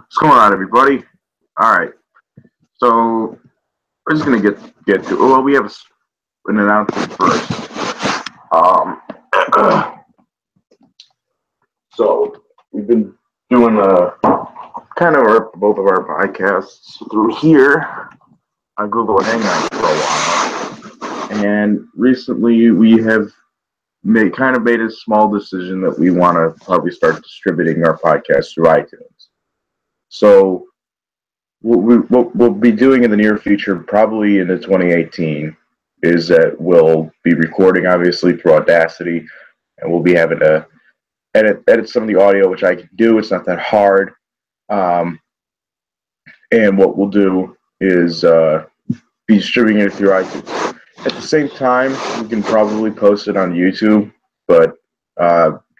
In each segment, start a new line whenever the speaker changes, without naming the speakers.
What's going on, everybody? All right, so we're just gonna get to. Well, we have an announcement first. So we've been doing kind of both of our podcasts through here on Google Hangouts for a while, and recently we have made a small decision that we want to probably start distributing our podcast through iTunes. So what we'll be doing in the near future, probably into 2018, is that we'll be recording obviously through Audacity, and we'll be having to edit some of the audio, which I can do. It's not that hard. And what we'll do is be distributing it through iTunes. At the same time, we can probably post it on YouTube, but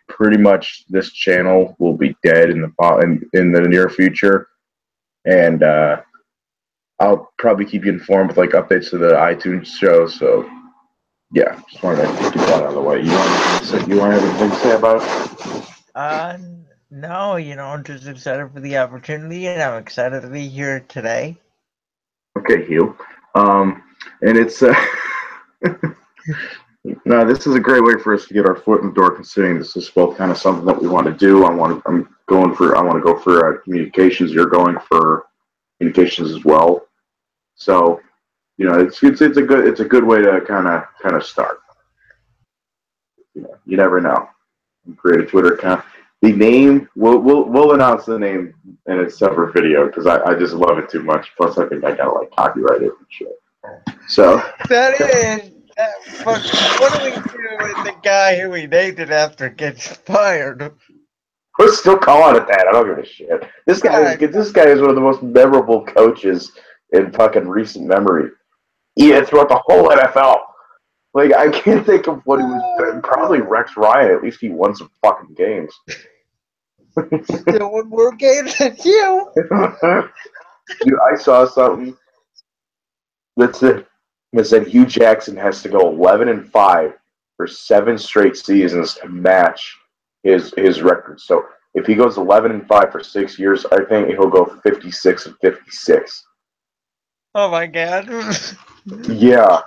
pretty much this channel will be dead in the near future. And I'll probably keep you informed with like updates to the iTunes show. So yeah, just wanted to get that out of the way. You want anything to say about it?
No, I'm just excited for the opportunity, and I'm excited to be here today.
Okay, Hugh. And it's no, this is a great way for us to get our foot in the door, considering this is both kind of something that we want to do. I want to go for communications. You're going for communications as well. So, it's a good way to kind of start. You never know. Create a Twitter account. The name we'll announce the name in a separate video because I just love it too much. Plus, I think I gotta like copyright it and shit. So
that is. But what do we do with the guy who we named it after gets fired?
We're still calling it that. I don't give a shit. This guy is one of the most memorable coaches in fucking recent memory. Yeah, throughout the whole NFL. Like, I can't think of what he was. Probably Rex Ryan. At least he won some fucking games.
Still won more games than you.
Dude, I saw something that said Hugh Jackson has to go 11-5 for 7 straight seasons to match his record. So if he goes 11-5 for 6 years, I think he'll go 56-56.
Oh my god.
Yeah.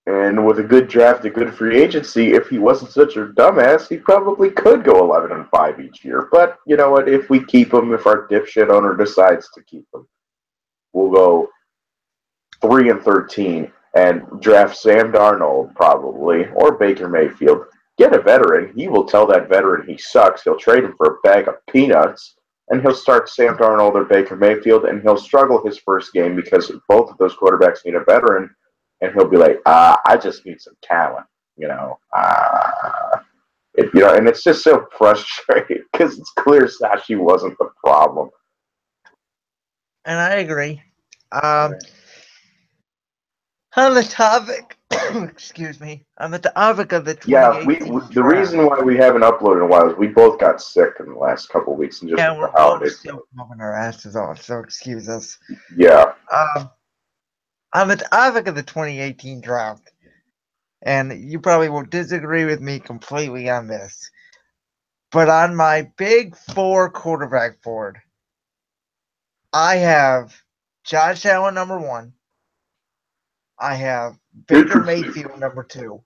And with a good draft, a good free agency, if he wasn't such a dumbass, he probably could go 11-5 each year. But you know what? If we keep him, if our dipshit owner decides to keep him, we'll go 3-13 and draft Sam Darnold probably, or Baker Mayfield. Get a veteran. He will tell that veteran he sucks. He'll trade him for a bag of peanuts, and he'll start Sam Darnold or Baker Mayfield, and he'll struggle his first game because both of those quarterbacks need a veteran. And he'll be like, I just need some talent, and it's just so frustrating because it's clear Sashi wasn't the problem.
And I agree. On the topic, excuse me, on the topic of the 2018
the reason why we haven't uploaded in a while is we both got sick in the last couple of weeks and just
we're both still pumping our asses off, so excuse us.
Yeah.
On the topic of the 2018 draft, and you probably will disagree with me completely on this, but on my big 4 quarterback board, I have Josh Allen number 1. I have Baker Mayfield number 2.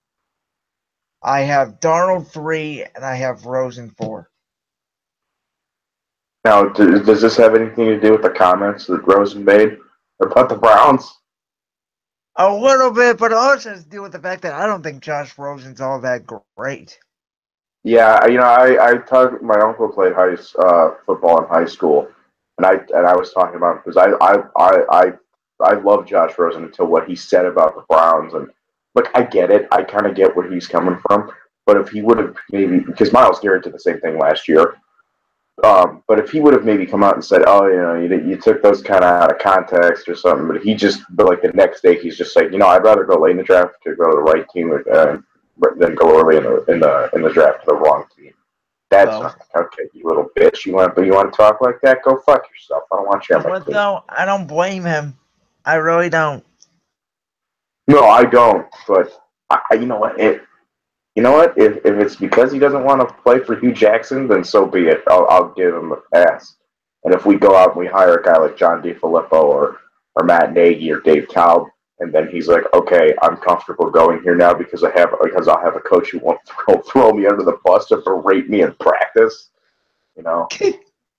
I have Darnold 3, and I have Rosen 4.
Now, does this have anything to do with the comments that Rosen made about the Browns?
A little bit, but it also has to do with the fact that I don't think Josh Rosen's all that great.
Yeah, I talked. My uncle played football in high school, and I was talking about him because I love Josh Rosen until what he said about the Browns, and look, I get it. I kind of get where he's coming from, but if he would have maybe, because Myles Garrett did the same thing last year. But if he would have maybe come out and said, "Oh, you took those kind of out of context or something," but like the next day he's just like, I'd rather go late in the draft to go to the right team than go early in the draft to the wrong team. That's not okay, you little bitch. You want to talk like that? Go fuck yourself. I don't want you on my team.
No, I don't blame him. I really don't.
No, I don't. But you know what? You know what? If it's because he doesn't want to play for Hugh Jackson, then so be it. I'll give him a pass. And if we go out and we hire a guy like John DeFilippo or Matt Nagy or Dave Taub, and then he's like, okay, I'm comfortable going here now because I'll have a coach who won't throw me under the bus to berate me in practice, you know.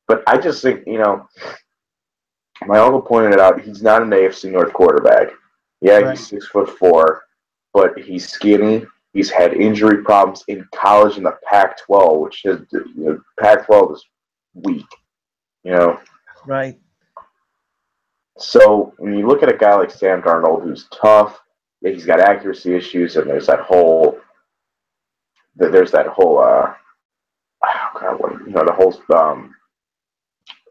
But I just think, you know, my uncle pointed it out. He's not an AFC North quarterback. Yeah,
Right.
he's 6'4", but he's skinny. He's had injury problems in college in the Pac-12, which is, you know, Pac-12 is weak, you know.
Right.
So when you look at a guy like Sam Darnold, who's tough, yeah, he's got accuracy issues, and there's that whole, oh God, you know, the whole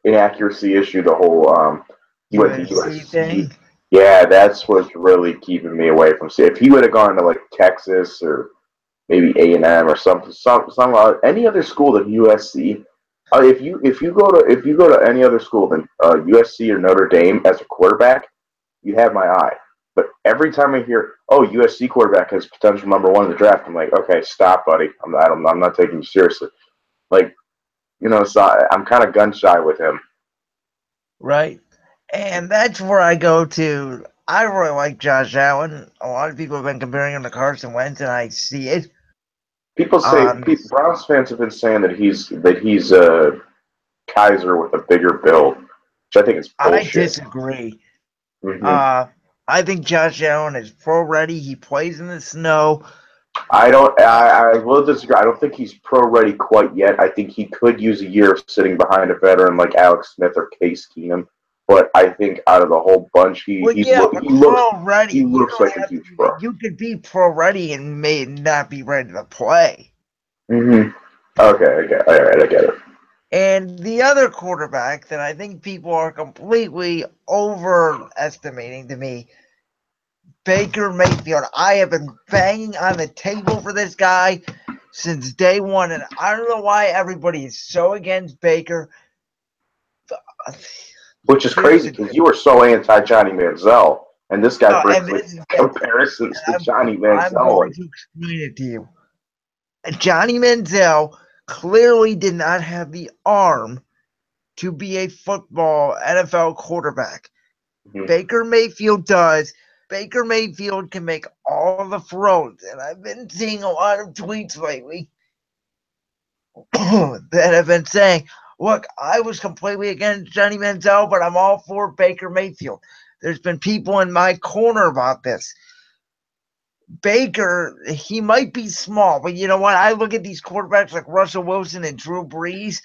inaccuracy issue, the whole he went to
USC thing.
Yeah, that's what's really keeping me away from. See, if he would have gone to like Texas or maybe A&M or some any other school than USC. If you go to any other school than USC or Notre Dame as a quarterback, you have my eye. But every time I hear, oh, USC quarterback has potential #1 in the draft, I'm like, okay, stop, buddy. I'm not taking you seriously. Like, you know, so I'm kind of gun shy with him.
Right. And that's where I go to. I really like Josh Allen. A lot of people have been comparing him to Carson Wentz, and I see it.
People say Browns fans have been saying that he's Kaiser with a bigger build, which I think is bullshit.
I disagree.
Mm-hmm.
I think Josh Allen is pro ready. He plays in the snow.
I will disagree. I don't think he's pro ready quite yet. I think he could use a year of sitting behind a veteran like Alex Smith or Case Keenum. But I think out of the whole bunch, he looks like a huge pro.
You could be pro ready and may not be ready to play.
Mm-hmm. Okay, I get it.
And the other quarterback that I think people are completely overestimating to me, Baker Mayfield. I have been banging on the table for this guy since day one, and I don't know why everybody is so against Baker.
Which is crazy because you were so anti Johnny Manziel, and this guy brings comparisons to Johnny Manziel.
I'm going to explain it to you. Johnny Manziel clearly did not have the arm to be a football NFL quarterback. Mm-hmm. Baker Mayfield does. Baker Mayfield can make all the throws, and I've been seeing a lot of tweets lately that have been saying, look, I was completely against Johnny Manziel, but I'm all for Baker Mayfield. There's been people in my corner about this. Baker, he might be small, but you know what? I look at these quarterbacks like Russell Wilson and Drew Brees,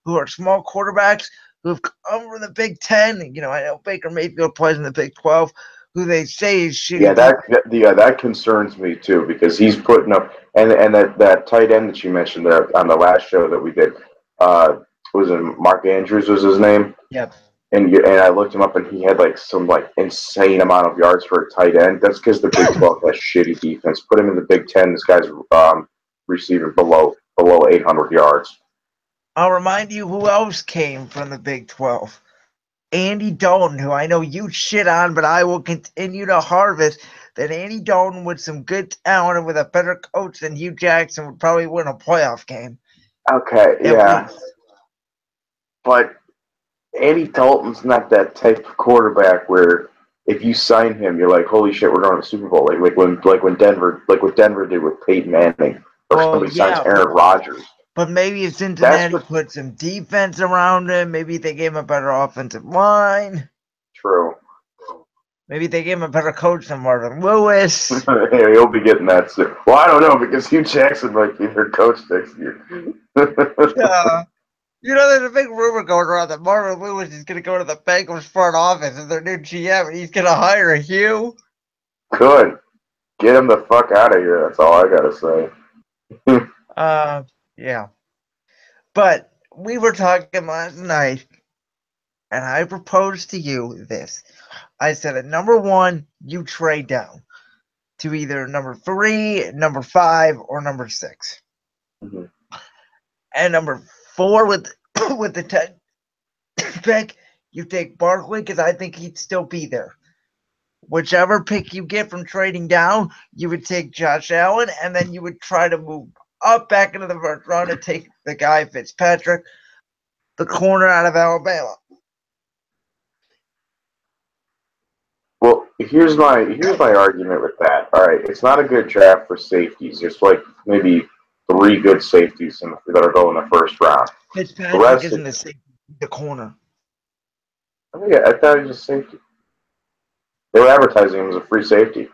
who are small quarterbacks who have come from the Big Ten. You know, I know Baker Mayfield plays in the Big 12, who they say is shitty.
Yeah, that concerns me too, because he's putting up and that tight end that you mentioned there on the last show that we did, was it Mark Andrews was his name?
Yep.
And I looked him up, and he had like some like insane amount of yards for a tight end. That's because the Big 12 has shitty defense. Put him in the Big 10. This guy's receiving below 800 yards.
I'll remind you who else came from the Big 12. Andy Dalton, who I know you shit on, but I will continue to harvest that Andy Dalton with some good talent and with a better coach than Hugh Jackson would probably win a playoff game.
Okay, yeah. But Andy Dalton's not that type of quarterback where if you sign him, you're like, holy shit, we're going to the Super Bowl. Like what Denver did with Peyton Manning, or somebody signs Aaron Rodgers.
But maybe if Cincinnati put some defense around him, maybe they gave him a better offensive line.
True.
Maybe they gave him a better coach than Marvin Lewis.
Yeah, he'll be getting that soon. Well, I don't know, because Hugh Jackson might be their coach next year.
You know, there's a big rumor going around that Marvin Lewis is going to go to the Bengals front office as their new GM, and he's going to hire Hugh.
Good. Get him the fuck out of here. That's all I got to
say. Yeah. But we were talking last night, and I proposed to you this. I said at number 1, you trade down to either number 3, number 5, or number 6.
Mm-hmm.
And number 4 with the 10th pick, you take Barkley because I think he'd still be there. Whichever pick you get from trading down, you would take Josh Allen, and then you would try to move up back into the first round and take the guy Fitzpatrick. the corner out of Alabama.
Well, here's my argument with that. All right, it's not a good draft for safeties. There's like maybe 3 good safeties that are going in the first round.
Fitzpatrick isn't a safety, the corner.
Oh, yeah, I thought he was a safety. They were advertising him as a free safety.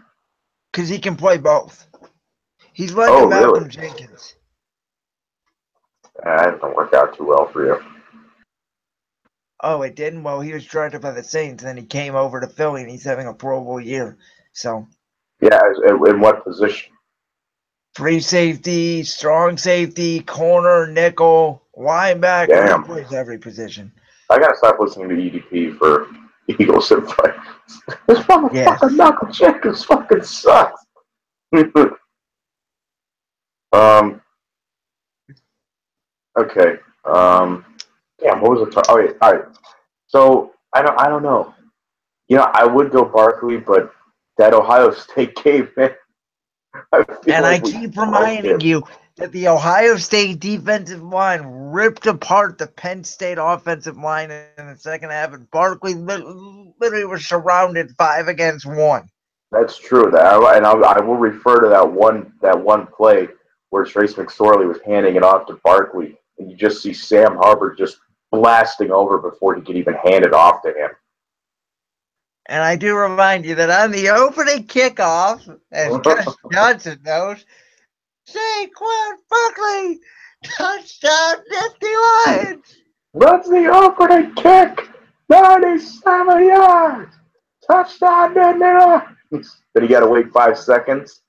Because he can play both. He's like a Malcolm
really?
Jenkins.
That didn't work out too well for you.
Oh, it didn't? Well, he was drafted by the Saints, and then he came over to Philly, and he's having a Pro Bowl year. So.
Yeah, in what position?
Free safety, strong safety, corner, nickel, linebacker.
Damn.
He plays every position.
I gotta stop listening to EDP for Eagles and Vikings. This motherfucker Malcolm Jenkins fucking sucks. Okay. Damn, what was the all right. So I don't know. You know, I would go Barkley, but that Ohio State game, man.
I keep reminding you that the Ohio State defensive line ripped apart the Penn State offensive line in the second half, and Barkley literally was surrounded 5 against 1.
That's true. I will refer to that one play where Trace McSorley was handing it off to Barkley, and you just see Sam Hubbard just blasting over before he could even hand it off to him.
And I do remind you that on the opening kickoff, as Josh Johnson knows, Saquon Barkley, touchdown, Nifty Lions.
Runs the opening kick, 97 yards, touchdown, Nifty Lions. Then you got to wait 5 seconds.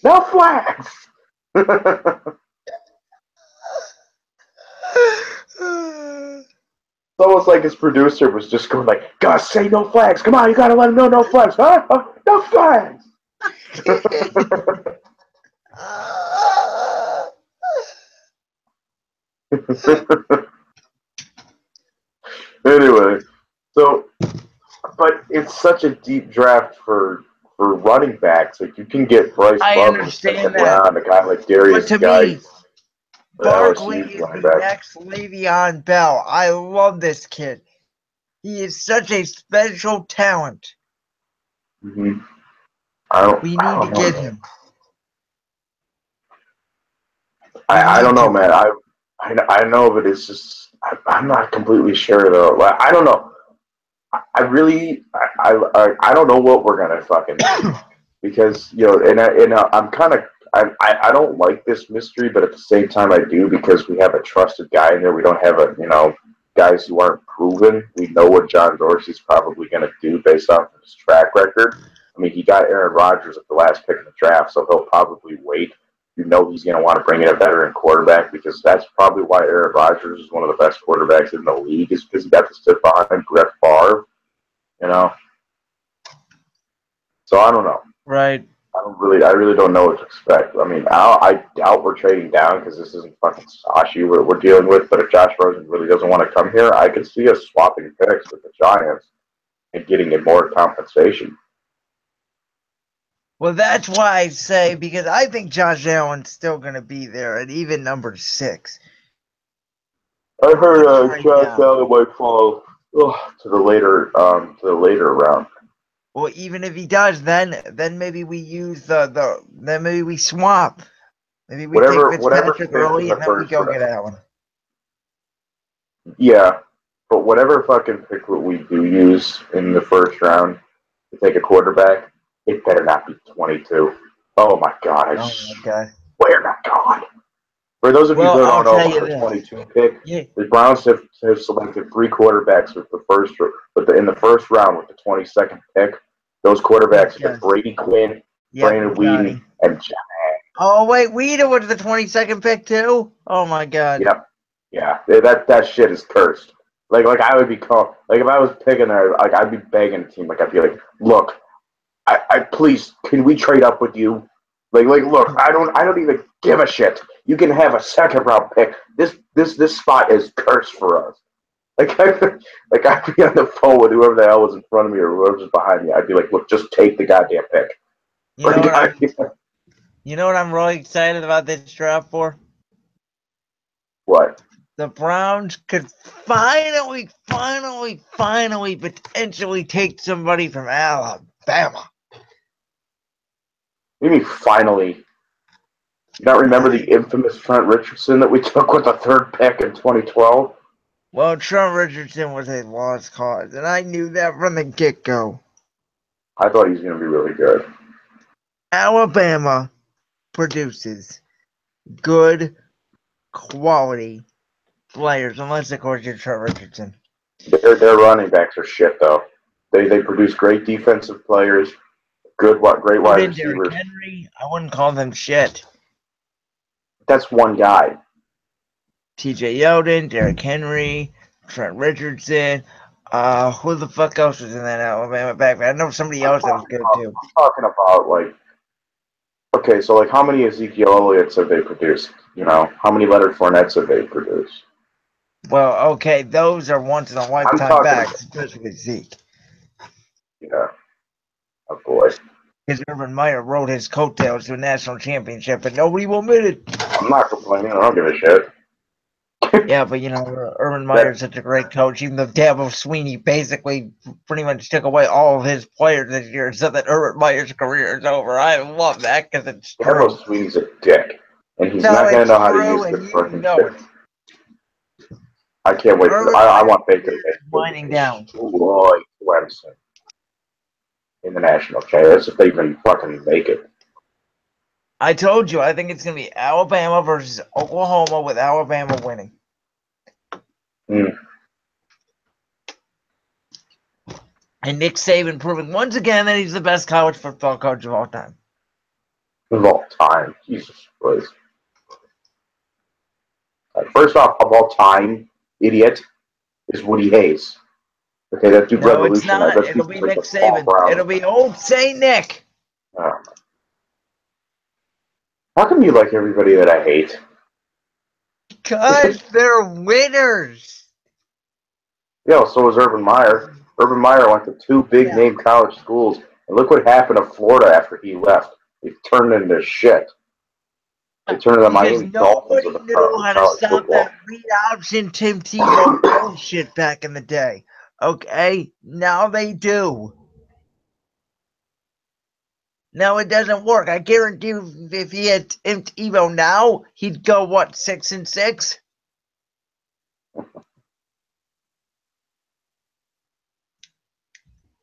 No flags. It's almost like his producer was just going like, "God, say no flags! Come on, you gotta let him know no flags, huh? No flags!" Anyway, so, but it's such a deep draft for running backs. Like you can get Bryce Love in the second round, a guy like Darius Guy.
Barkley is the next Le'Veon Bell. I love this kid. He is such a special talent.
Mm-hmm. We
need to get him.
I don't know, man. I know, but it's just I'm not completely sure though. Like, I don't know. I don't know what we're gonna fucking do because I'm kind of. I don't like this mystery, but at the same time I do because we have a trusted guy in there. We don't have guys who aren't proven. We know what John Dorsey's probably going to do based off of his track record. I mean, he got Aaron Rodgers at the last pick in the draft, so he'll probably wait. You know he's going to want to bring in a veteran quarterback because that's probably why Aaron Rodgers is one of the best quarterbacks in the league is because he got to sit behind Brett Favre, So I don't know.
Right.
I really don't know what to expect. I mean, I doubt we're trading down because this isn't fucking Sashi we're dealing with. But if Josh Rosen really doesn't want to come here, I could see us swapping picks with the Giants and getting in more compensation.
Well, that's why I say because I think Josh Allen's still going to be there at even number 6.
I heard Josh Allen might fall to the later round.
Well, even if he does, then maybe we use then maybe we swap. Maybe we take Fitzpatrick early and then we go get Allen.
Yeah, but whatever fucking pick we do use in the first round to take a quarterback, it better not be 22. Oh my god! Swear to God. For those of you who don't know about the 22 pick, the Browns have selected 3 quarterbacks with in the first round with the 22nd pick. Those quarterbacks are Brady Quinn, Brandon Weeden, and John.
Oh wait, Weeden was the 22nd pick too. Oh my god.
Yep. Yeah, that shit is cursed. Like I would be called. Like if I was picking there, like I'd be begging the team. Like I'd be like, look, I please, can we trade up with you? Like look, I don't even give a shit. You can have a 2nd round pick. This spot is cursed for us. Like I'd be on the phone with whoever the hell was in front of me or whoever was behind me. I'd be like, look, just take the goddamn pick.
You know, what I'm really excited about this draft for?
What?
The Browns could finally potentially take somebody from Alabama.
You mean finally? You don't remember the infamous Trent Richardson that we took with the 3rd pick in 2012?
Well, Trent Richardson was a lost cause, and I knew that from the get-go.
I thought he was going to be really good.
Alabama produces good quality players, unless of course you're Trent Richardson.
Their running backs are shit though. They produce great defensive players, great wide receivers.
Henry, I wouldn't call them shit.
That's one guy.
TJ Yeldon, Derrick Henry, Trent Richardson. Who the fuck else was in that Alabama backfield? I know somebody else that was good too.
I'm talking about okay, so how many Ezekiel Elliott's have they produced? How many Leonard Fournettes have they produced?
Well, okay, those are once in a lifetime backs, especially Zeke.
Yeah. Oh boy.
Because Urban Meyer rode his coattails to a national championship, but nobody will admit it.
I'm not complaining. I don't give a shit.
Yeah, but Urban Meyer is such a great coach. Even though Dabo Sweeney basically pretty much took away all of his players this year, so that Urban Meyer's career is over. I love that because it's true.
Dabo Sweeney's a dick, and he's not going to know how to use the fucking shit. I can't wait. I want Baker
winding down.
Destroy Clemson in the national championship if they even fucking make it.
I told you, I think it's going to be Alabama versus Oklahoma with Alabama winning. And Nick Saban proving once again that he's the best college football coach of all time.
Of all time. Jesus Christ. First off, of all time, idiot, is Woody Hayes. Okay, that dude revolutionized.
It's not. It'll be Nick Saban. It'll be old St. Nick.
How come you like everybody that I hate?
Because they're winners.
Yeah, so was Urban Meyer. Urban Meyer went to 2 big-name college schools, and look what happened to Florida after he left. They turned into shit. They turned into Miami Dolphins.
Nobody knew how to stop that read option Tim Tebow bullshit back in the day. Okay, now they do. Now it doesn't work. I guarantee you, if he had Tim Tebow now, he'd go what, 6-6?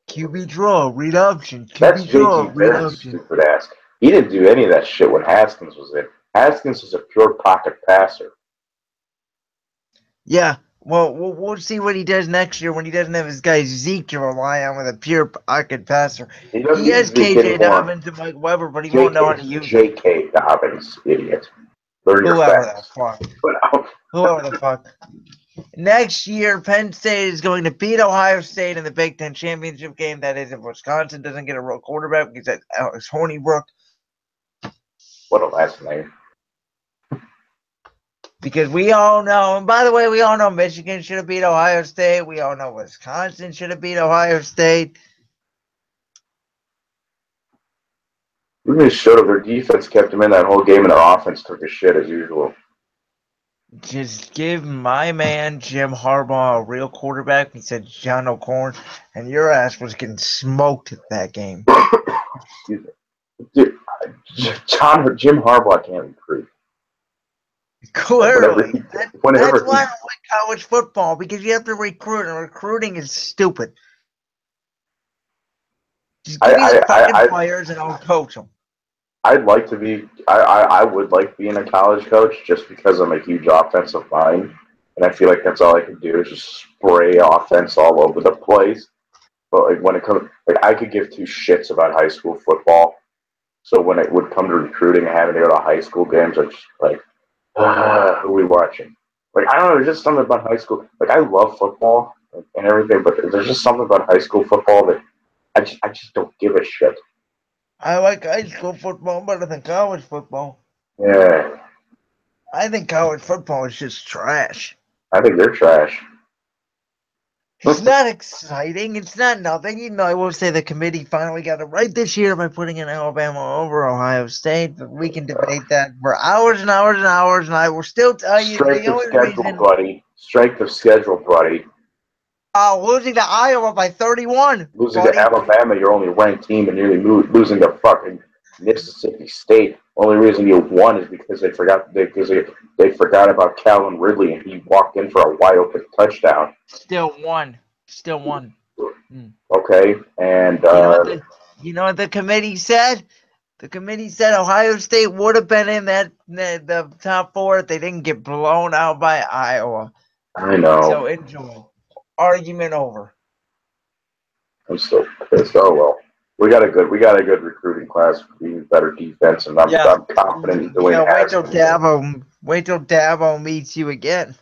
QB draw, read option.
That's JT Barrett's stupid ass. He didn't do any of that shit when Haskins was in. Haskins is a pure pocket passer.
Yeah, well, we'll see what he does next year when he doesn't have his guy Zeke to rely on with a pure pocket passer. He has KJ Dobbins and Mike Weber, but he won't know how to use
J.K. Dobbins, idiot. Learn your facts.
Whoever the fuck. Next year, Penn State is going to beat Ohio State in the Big Ten championship game. That is, if Wisconsin doesn't get a real quarterback because that's Alex Hornibrook.
What a last name.
Because we all know, and by the way, we all know Michigan should have beat Ohio State. We all know Wisconsin should have beat Ohio State.
We really should have. Their defense kept them in that whole game, and their offense took a shit as usual.
Just give my man Jim Harbaugh a real quarterback. He said John O'Corn, and your ass was getting smoked that game.
Excuse me. Dude, Jim Harbaugh can't recruit.
Clearly. That's why I don't like college football, because you have to recruit, and recruiting is stupid. Just give me the fucking players, and I'll coach them.
I'd like to be. I would like being a college coach just because I'm a huge offensive mind, and I feel like that's all I can do is just spray offense all over the place. But when it comes, I could give 2 shits about high school football. So when it would come to recruiting and having to go to high school games, I'm just who are we watching? I don't know. There's just something about high school. I love football and everything, but there's just something about high school football that I just don't give a shit.
I like high school football better than college football.
Yeah.
I think college football is just trash.
I think they're trash.
It's not exciting. It's not nothing. Even though I will say the committee finally got it right this year by putting in Alabama over Ohio State. But we can debate that for hours and hours and hours. And I will still tell you
Strength
the
of
only
schedule,
reason
buddy. Strength of schedule, buddy.
losing to Iowa by 31,
Losing
buddy.
to Alabama, your only ranked team, and nearly losing to fucking Mississippi State. Only reason you won is because they forgot about Calvin Ridley, and he walked in for a wide open touchdown.
Still won.
Okay, and
you know what the committee said? The committee said Ohio State would have been in the top 4 if they didn't get blown out by Iowa.
I know.
So enjoy. Argument over.
I'm still pissed. Oh well. We got a good recruiting class, even better defense, and I'm confident in doing
wait till Dabo meets you again.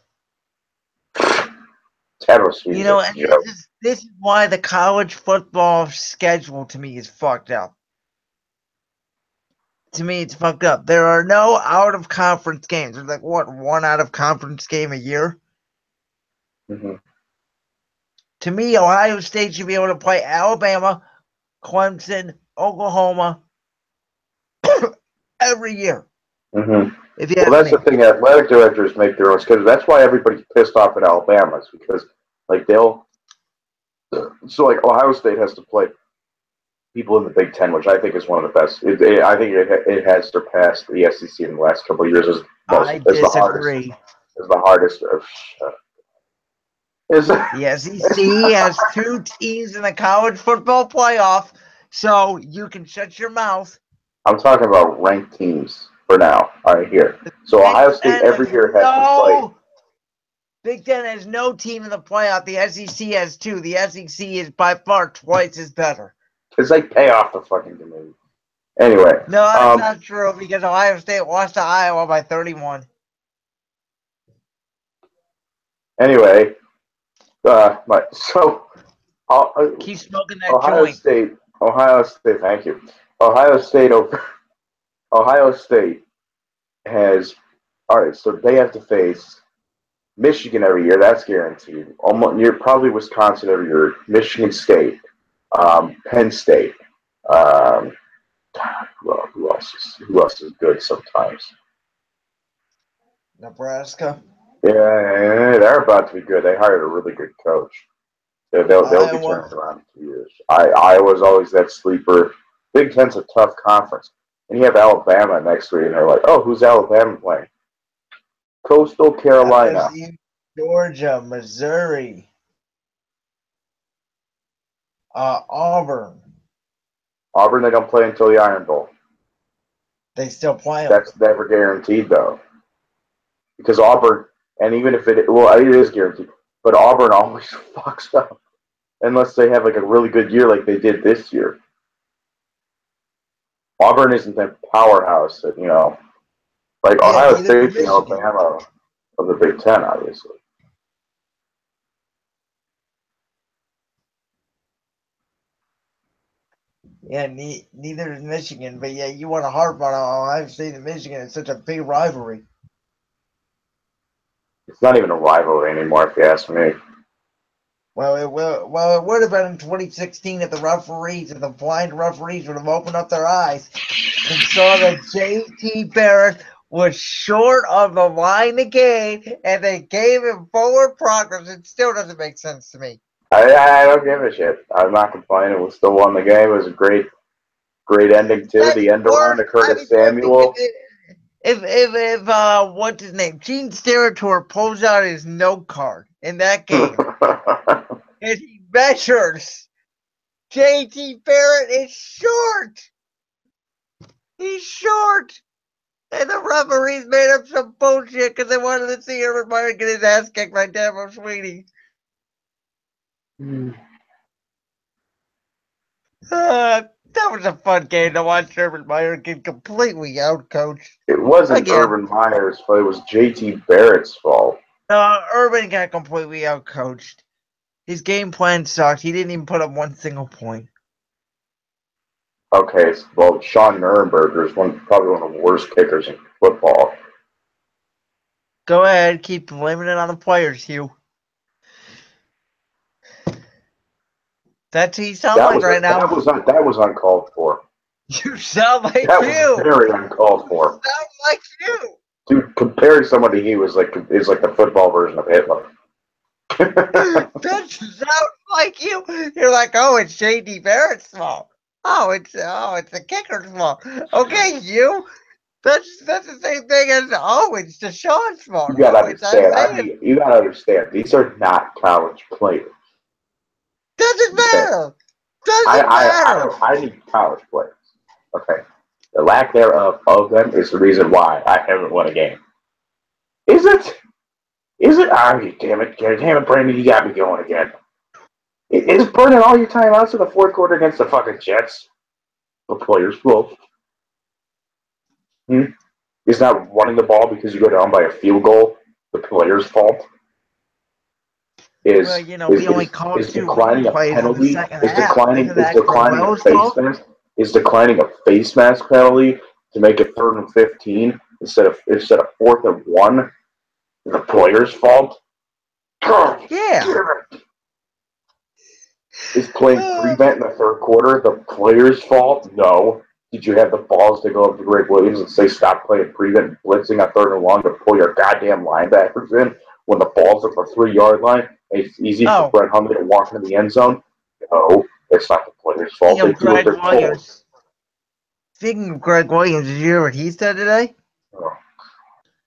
You
know, and this is why the college football schedule to me is fucked up. To me, it's fucked up. There are no out of conference games. There's like one out of conference game a year.
Mm-hmm.
To me, Ohio State should be able to play Alabama, Clemson, Oklahoma every year.
Mm-hmm.
Well,
that's the thing. Athletic directors make their own schedule. That's why everybody's pissed off at Alabama. It's because Ohio State has to play people in the Big Ten, which I think is one of the best. I think it has surpassed the SEC in the last couple of years as
disagree.
The hardest.
The SEC has 2 teams in the college football playoff, so you can shut your mouth.
I'm talking about ranked teams for now. All right, here. So Ohio State every year has to play.
Big Ten has no team in the playoff. The SEC has 2. The SEC is by far twice as better.
Because they pay off the fucking committee. Anyway.
No, that's not true because Ohio State lost to Iowa by 31.
Anyway,
keep smoking that joint.
Ohio State, thank you. Ohio State has, all right, so they have to face Michigan every year. That's guaranteed. You're probably Wisconsin every year. Michigan State, Penn State. Who else is good sometimes?
Nebraska.
Yeah, they're about to be good. They hired a really good coach. They'll be turning around in 2 years. Iowa's always that sleeper. Big Ten's a tough conference. And you have Alabama next week, and they're like, oh, who's Alabama playing? Coastal Carolina.
Georgia, Missouri. Auburn.
Auburn, they don't play until the Iron Bowl.
They still play them.
That's never guaranteed, though. Because Auburn, and even if it is guaranteed, but Auburn always fucks up. Unless they have like a really good year like they did this year. Auburn isn't that powerhouse that, like Ohio State and Alabama of the Big Ten, obviously.
Yeah, neither is Michigan, but yeah, you want to harp on Ohio State and Michigan. It's such a big rivalry.
It's not even a rivalry anymore, if you ask me.
Well, it would have been in 2016 if the blind referees would have opened up their eyes and saw that J.T. Barrett was short of the line to gain, and they gave him forward progress. It still doesn't make sense to me.
I don't give a shit. I'm not complaining. We still won the game. It was a great ending too. The end around to Curtis Samuel.
If what's his name, Gene Steratore pulls out his note card in that game, and he measures, J.T. Barrett is short. He's short. And the referees made up some bullshit because they wanted to see Urban Meyer get his ass kicked by Dabo Swinney. That was a fun game to watch Urban Meyer get completely outcoached.
It wasn't Urban Meyer's fault. It was J.T. Barrett's fault.
Urban got completely outcoached. His game plan sucked. He didn't even put up one single point.
Okay, well, Sean Nuernberger is probably one of the worst kickers in football.
Go ahead, keep blaming it on the players, Hugh. That's what you sound like right now.
That was uncalled for.
You sound like
That
you.
was very uncalled for.
You sound like you.
Dude, comparing someone to you is like the football version of Hitler.
That sounds like you. You're like, oh, it's J.D. Barrett's fault. Oh, it's the kicker's fault. Okay, you. That's the same thing as it's Deshaun's fault.
You gotta
It's
understand.
Isaiah.
You gotta understand. These are not college players.
Doesn't
Okay.
matter. Doesn't matter.
I need college players. Okay. The lack thereof of them is the reason why I haven't won a game. Is it? Oh, damn it, Brandon, you got me going again. Is burning all your timeouts in the fourth quarter against the fucking Jets the players' fault? Is not running the ball because you go down by a field goal the player's fault? We only called declining a penalty? Is declining a face mask? Is declining a face mask penalty to make it 3rd and 15 instead of 4th and 1 the player's fault?
Yeah.
Is playing prevent in the 3rd quarter the player's fault? No. Did you have the balls to go up to Greg Williams and say stop playing prevent and blitzing on 3rd and 1 to pull your goddamn linebackers in when the ball's at the 3-yard line and it's easy for Brett Hundley to walk into the end zone? No, it's not the player's fault. They do what they're told.
Speaking of Greg Williams, did you hear what he said today?
Oh.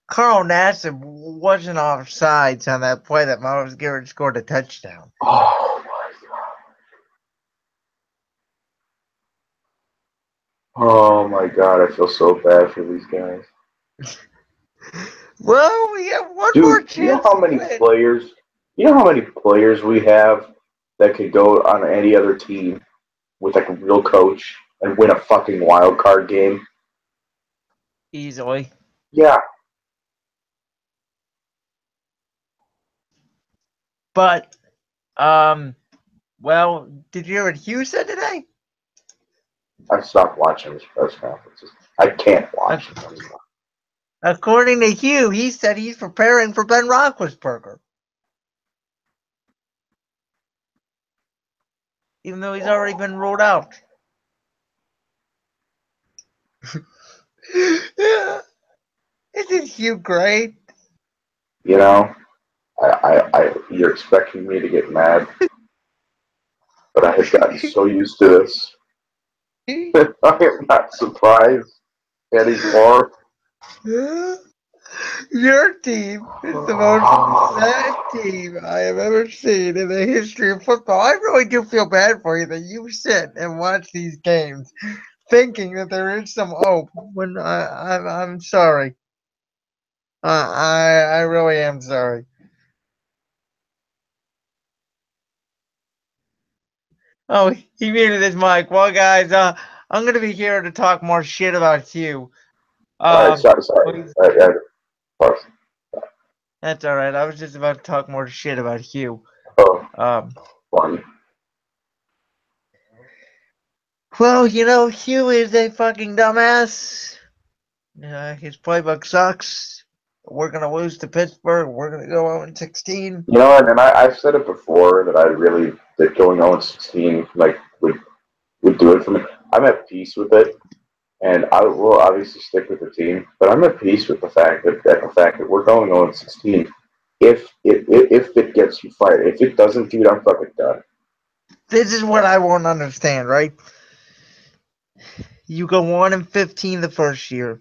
Carl Nassib wasn't offsides on that play that Myles Garrett scored a touchdown.
Oh my god. Oh my god, I feel so bad for these guys.
Well, we have one more chance.
You know how many players we have that could go on any other team with like a real coach and win a fucking wild card game?
Easily.
Yeah.
But, well, did you hear what Hugh said today?
I stopped watching his press conferences. I can't watch them anymore.
According to Hugh, he said he's preparing for Ben Roethlisberger. Even though he's already been ruled out. Isn't Hugh great?
You know, you're expecting me to get mad, but I have gotten so used to this. I am not surprised anymore.
Your team is the most sad team I have ever seen in the history of football. I really do feel bad for you that you sit and watch these games thinking that there is some hope when I'm sorry. I really am sorry. Oh, he muted his mic. Well, guys, I'm going to be here to talk more shit about Hugh.
All right, sorry.
That's all right. I was just about to talk more shit about Hugh.
Oh, funny.
Well, Hugh is a fucking dumbass. His playbook sucks. We're going to lose to Pittsburgh. We're going to go 0-16.
You know what? And I've said it before that that going 0-16 would do it for me. I'm at peace with it, and I will obviously stick with the team. But I'm at peace with the fact that we're going 0-16. If it gets you fired, if it doesn't, dude, I'm fucking done.
This is what I won't understand, right? You go 1-15 the first year.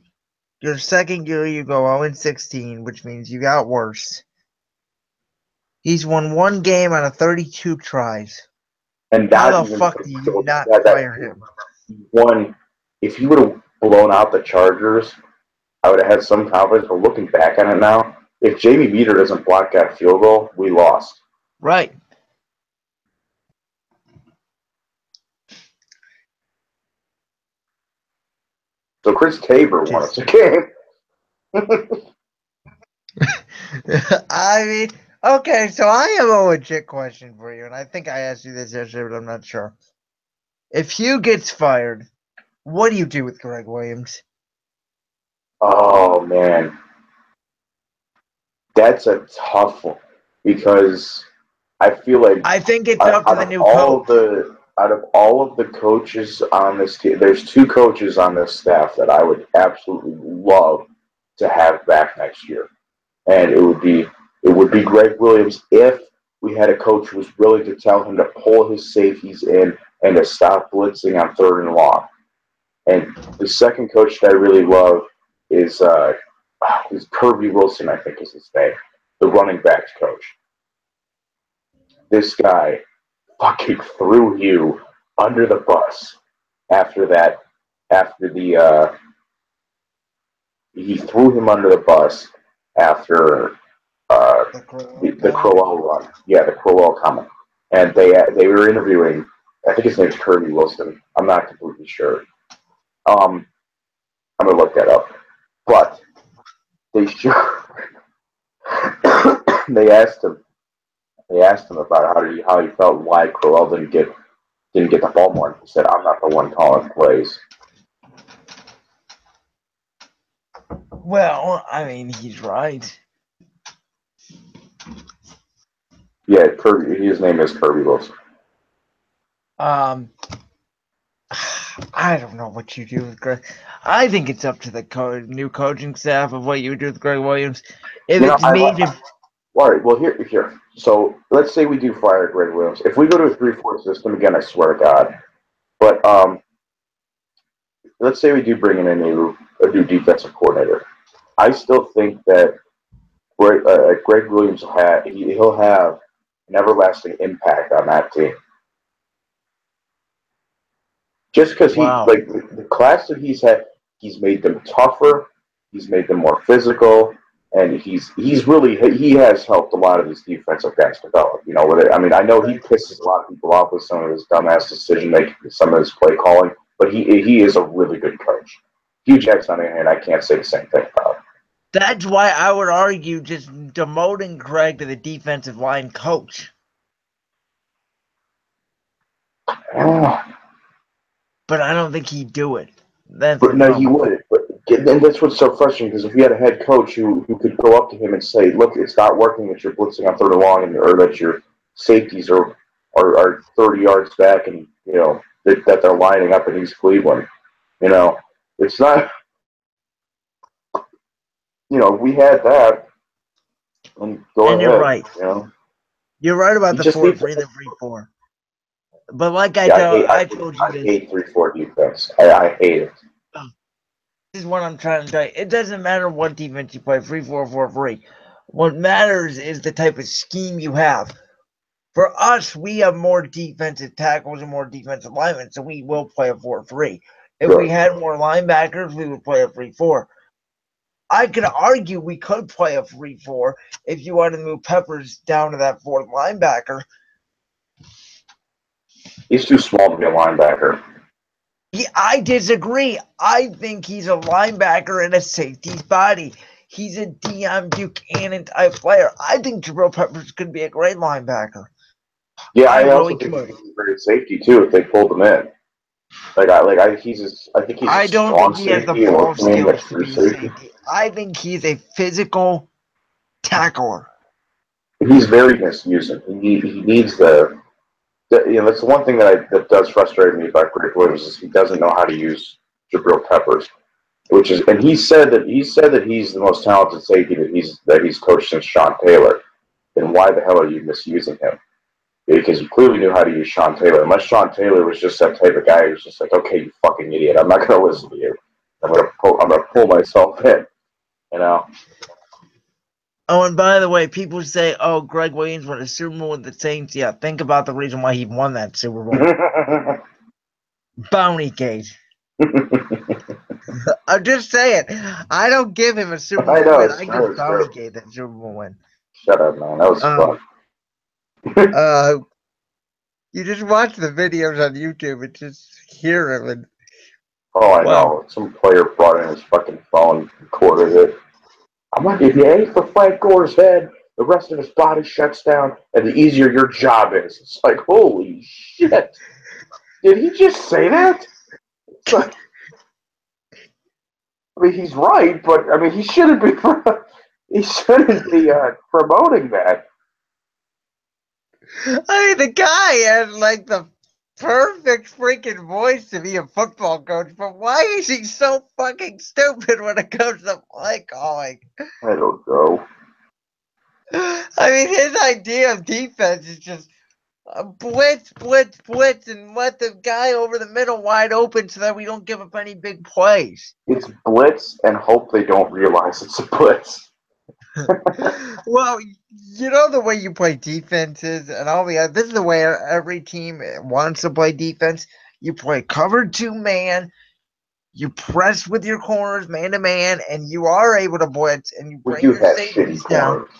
Your second year, you go 0-16, which means you got worse. He's won one game out of 32 tries.
And
how the fuck do you not fire him?
If he would have blown out the Chargers, I would have had some confidence. But looking back on it now, if Jamie Meter doesn't block that field goal, we lost.
Right.
So Chris Tabor won us a game.
I mean, okay, so I have a legit question for you, and I think I asked you this yesterday, but I'm not sure. If Hugh gets fired, what do you do with Greg Williams?
Oh, man. That's a tough one because I feel like
I think it's up to the new coach.
out of all of the coaches on this team, there's two coaches on this staff that I would absolutely love to have back next year, and it would be Greg Williams if we had a coach who was willing to tell him to pull his safeties in and to stop blitzing on 3rd and long. And the second coach that I really love is Kirby Wilson, I think is his name, the running backs coach. This guy fucking threw you under the bus after that. He threw him under the bus after the Crowell run. Yeah, the Crowell comment. And they were interviewing, I think his name's Kirby Wilson. I'm not completely sure. I'm gonna look that up. But they they asked him about how he felt why Crowell didn't get the ball more. He said, "I'm not the one calling plays."
Well, I mean, he's right.
Yeah, Kirby. His name is Kirby Wilson.
I don't know what you do with Greg. I think it's up to the new coaching staff of what you do with Greg Williams. If it's me to...
All right, well, here. So let's say we do fire Greg Williams. If we go to a 3-4 system, again, I swear to God. But let's say we do bring in a new defensive coordinator. I still think that Greg Williams he'll have an everlasting impact on that team. Just because the class that he's had, he's made them tougher, he's made them more physical, and he has helped a lot of these defensive guys develop. You know, I know he pisses a lot of people off with some of his dumbass decision making, some of his play calling, but he is a really good coach. Hugh Jackson, on the other hand, I can't say the same thing about.
That's why I would argue just demoting Craig to the defensive line coach. But I don't think he'd do it.
No, he wouldn't. And that's what's so frustrating, because if we had a head coach who could go up to him and say, "Look, it's not working that you're blitzing on 3rd and long, or that your safeties are 30 yards back, and you know that they're lining up in East Cleveland." You know, it's not. You know, we had that. And
you're right.
You know,
you're right about the 4-3, the 3-4. But like I told you,
I hate 3-4 defense. I hate it.
This is what I'm trying to tell you. It doesn't matter what defense you play, 3-4, 4-3. What matters is the type of scheme you have. For us, we have more defensive tackles and more defensive linemen, so we will play a 4-3. If we had more linebackers, we would play a 3-4. I could argue we could play a 3-4 if you wanted to move Peppers down to that 4th linebacker.
He's too small to be a linebacker.
I disagree. I think he's a linebacker in a safety's body. He's a Deion Buchanan type player. I think Jabril Peppers could be a great linebacker.
Yeah, I also think he's a great safety too if they pulled him in. I don't think he has the ball skills
to be safety. I think he's a physical tackler.
He's very misused. He needs that's the one thing that does frustrate me about Greg Williams is he doesn't know how to use Jabril Peppers, and he said that he's the most talented safety that he's coached since Sean Taylor. Then why the hell are you misusing him? Because you clearly knew how to use Sean Taylor. Unless Sean Taylor was just that type of guy who's just like, okay, you fucking idiot, I'm not going to listen to you. I'm gonna pull myself in. You know.
Oh, and by the way, people say, "Oh, Greg Williams won a Super Bowl with the Saints." Yeah, think about the reason why he won that Super Bowl. Bounty gate. I'm just saying. I don't give him a Super Bowl win. I give Bounty Gate that Super Bowl win.
Shut up, man. That was
fun. You just watch the videos on YouTube and just hear him. And,
I know. Some player brought in his fucking phone, recorded it. I'm like, if you aim for Frank Gore's head, the rest of his body shuts down, and the easier your job is. It's like, holy shit. Did he just say that? It's like, I mean, he's right, but I mean, he shouldn't be promoting that.
I mean, the guy has like the perfect freaking voice to be a football coach, but why is he so fucking stupid when it comes to play calling?
I don't know.
I mean, his idea of defense is just blitz, blitz, blitz, and let the guy over the middle wide open so that we don't give up any big plays.
It's blitz and hope they don't realize it's a blitz.
Well, you know the way you play defenses and all the this is the way every team wants to play defense. You play cover 2-man, you press with your corners man to man, and you are able to blitz and you
We
bring
do
your
have
safeties
shitty
down.
corners.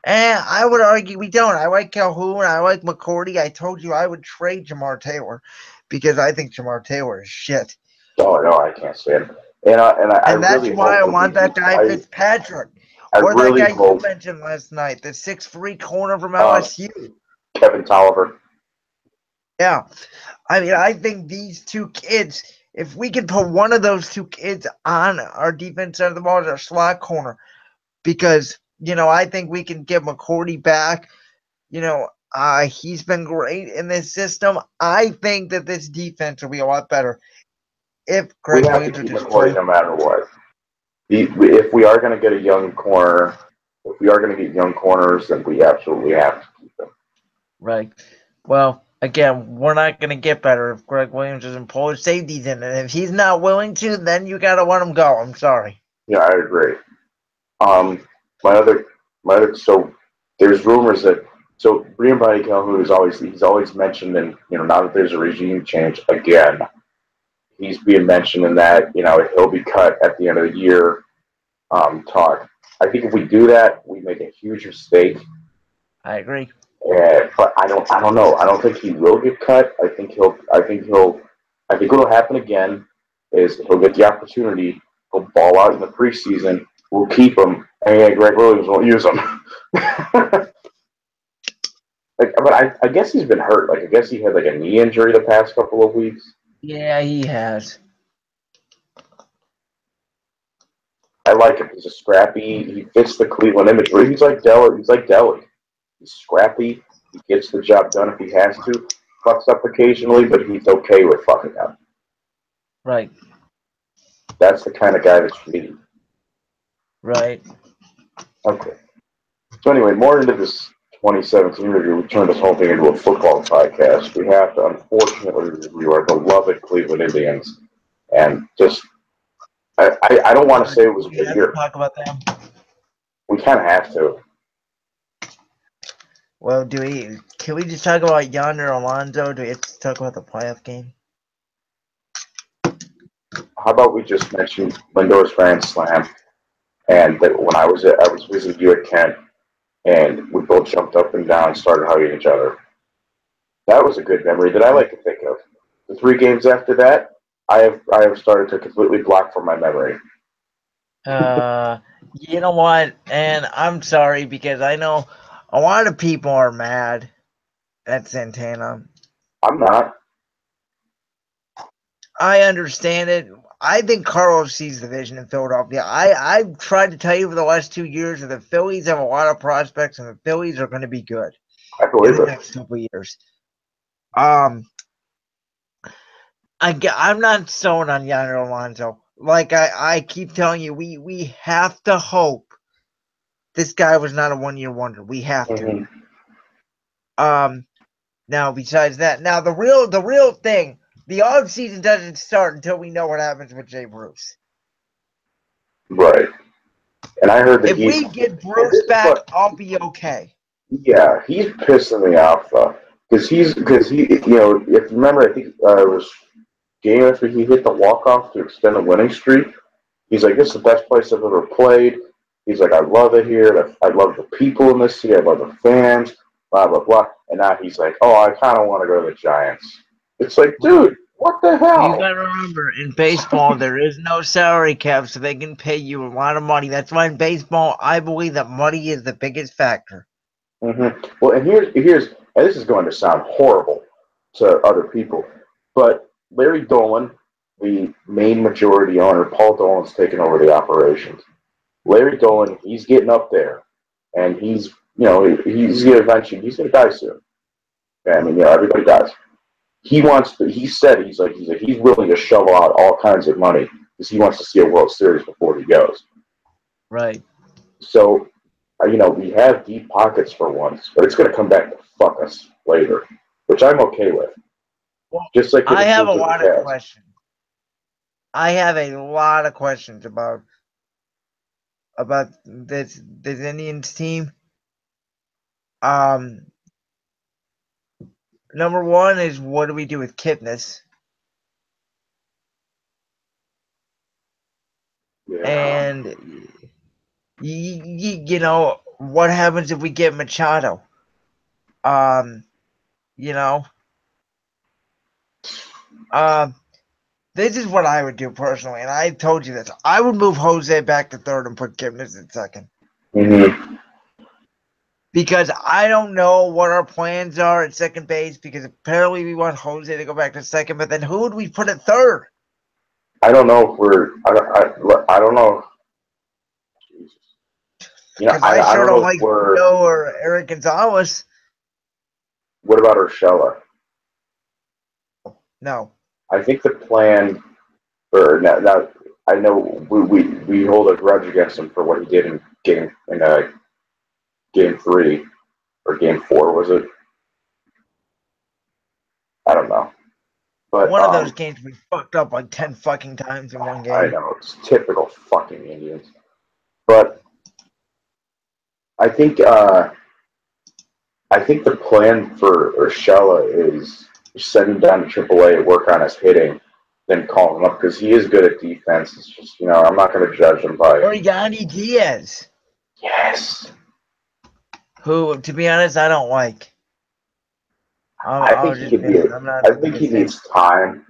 And I would argue we don't. I like Calhoun. I like McCourty. I told you I would trade Jamar Taylor because I think Jamar Taylor is shit.
Oh no, I can't stand it. And
that's
really
why I
hope
want that guy Fitzpatrick.
I
Or
really
that guy
hope
you mentioned last night, the 6'3" corner from LSU.
Kevin Tolliver.
Yeah. I mean, I think these two kids, if we could put one of those two kids on our defense side of the ball as our slot corner, because, I think we can get McCourty back. He's been great in this system. I think that this defense will be a lot better if Greg
We have
Williams
to
would
keep
just play.
McCourty no matter what. If we are going to get a young corner, if we are going to get young corners, then we absolutely have to keep them.
Right. Well, again, we're not going to get better if Greg Williams doesn't pull his safeties in. And if he's not willing to, then you got to let him go. I'm sorry.
Yeah, I agree. So there's rumors that Brian Body Calhoun he's always mentioned, and now that there's a regime change again, he's being mentioned in that he'll be cut at the end of the year. Talk. I think if we do that, we make a huge mistake.
I agree.
But I don't know. I don't think he will get cut. I think what'll happen again is he'll get the opportunity. He'll ball out in the preseason. We'll keep him, and Greg Williams won't use him. But I guess he's been hurt. I guess he had a knee injury the past couple of weeks.
Yeah, he has.
I like him. He's a scrappy. He fits the Cleveland image. He's like Deli. He's scrappy. He gets the job done if he has to. Fucks up occasionally, but he's okay with fucking up.
Right.
That's the kind of guy that's me.
Right.
Okay. So anyway, more into this 2017 review. We turned this whole thing into a football podcast. We have to unfortunately review our beloved Cleveland Indians, and just I don't want to say it was a good year.
Talk about them.
We kind of have to.
Well, can we just talk about Yonder Alonso? Do we have to talk about the playoff game?
How about we just mention Lindor's Grand Slam, and that when I was visiting you at Kent, and we both jumped up and down and started hugging each other. That was a good memory that I like to think of. The 3 games after that, I have started to completely block from my memory.
You know what? And I'm sorry because I know a lot of people are mad at Santana.
I'm not.
I understand it. I think Carlos sees the vision in Philadelphia. I've tried to tell you for the last 2 years that the Phillies have a lot of prospects and the Phillies are going to be good
I believe
in the next couple of years. I'm not sold on Yonder Alonso. Like I keep telling you, we have to hope this guy was not a 1-year wonder. We have to.
Mm-hmm.
Now besides that, the real thing, the off season doesn't start until we know what happens with Jay Bruce.
Right. And I heard that
if we get Bruce back, I'll be okay.
Yeah, he's pissing me off though, because he, if you remember, I think it was game after he hit the walk-off to extend the winning streak. He's like, "This is the best place I've ever played." He's like, "I love it here. I love the people in this city. I love the fans." Blah blah blah. And now he's like, "Oh, I kind of want to go to the Giants." It's like, dude, what the hell?
You gotta remember, in baseball, there is no salary cap, so they can pay you a lot of money. That's why in baseball, I believe that money is the biggest factor.
Mm-hmm. Well, and here's and this is going to sound horrible to other people, but Larry Dolan, the main majority owner, Paul Dolan's taken over the operations. Larry Dolan, he's getting up there, and he's he's gonna eventually he's gonna die soon. Yeah, I mean, everybody dies. He said he's like he's willing to shovel out all kinds of money because he wants to see a World Series before he goes.
Right.
So, we have deep pockets for once, but it's gonna come back to fuck us later, which I'm okay with.
Well,
just like
I have a lot of questions. I have a lot of questions about this Indians team. Number one is, what do we do with Kipnis?
Yeah.
And what happens if we get Machado? This is what I would do personally, and I told you this. I would move Jose back to third and put Kipnis in second.
Mm-hmm.
Because I don't know what our plans are at second base, because apparently we want Jose to go back to second, but then who would we put at third?
I don't know if we're. I don't know. Jesus.
Because I sure don't like Joe or Eric Gonzalez.
What about Urshela?
No.
I think the plan, now I know we hold a grudge against him for what he did in game 3 or game 4, was it? I don't know. But
one of those games we fucked up like 10 fucking times in one game.
I know, it's typical fucking Indians. But I think the plan for Urshela is send him down to AAA, work on his hitting, then call him up, because he is good at defense. It's just, I'm not going to judge him by.
Or Yandy Diaz.
Yes.
Who, to be honest, I don't like.
I think he needs time.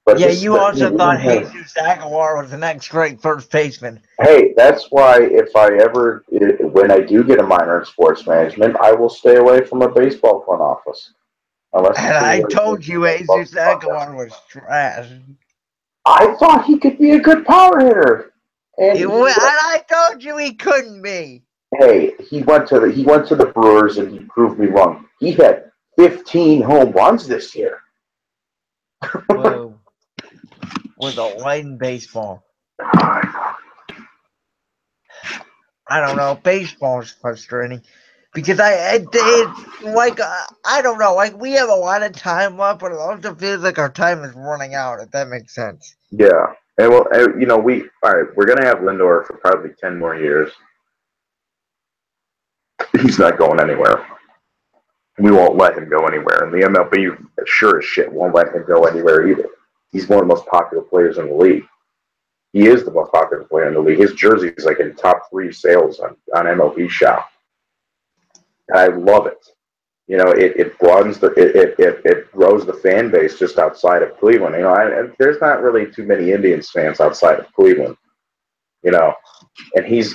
But yeah, you also thought Jesus Aguilar was the next great first baseman.
Hey, that's why when I do get a minor in sports management, I will stay away from a baseball front office.
And I told you Jesus Aguilar was trash.
I thought he could be a good power hitter.
And I told you he couldn't be.
Hey, he went to the Brewers and he proved me wrong. He had 15 home runs this year.
Whoa. Was a light in baseball. I don't know. Baseball is frustrating because I don't know. Like, we have a lot of time left, but it also feels like our time is running out. If that makes sense.
Yeah, and well, we're gonna have Lindor for probably 10 more years. He's not going anywhere. We won't let him go anywhere, and the MLB sure as shit won't let him go anywhere either. He's one of the most popular players in the league. He is the most popular player in the league. His jersey is like in top 3 sales on MLB Shop. And I love it. It broadens it grows the fan base just outside of Cleveland. And there's not really too many Indians fans outside of Cleveland. And he's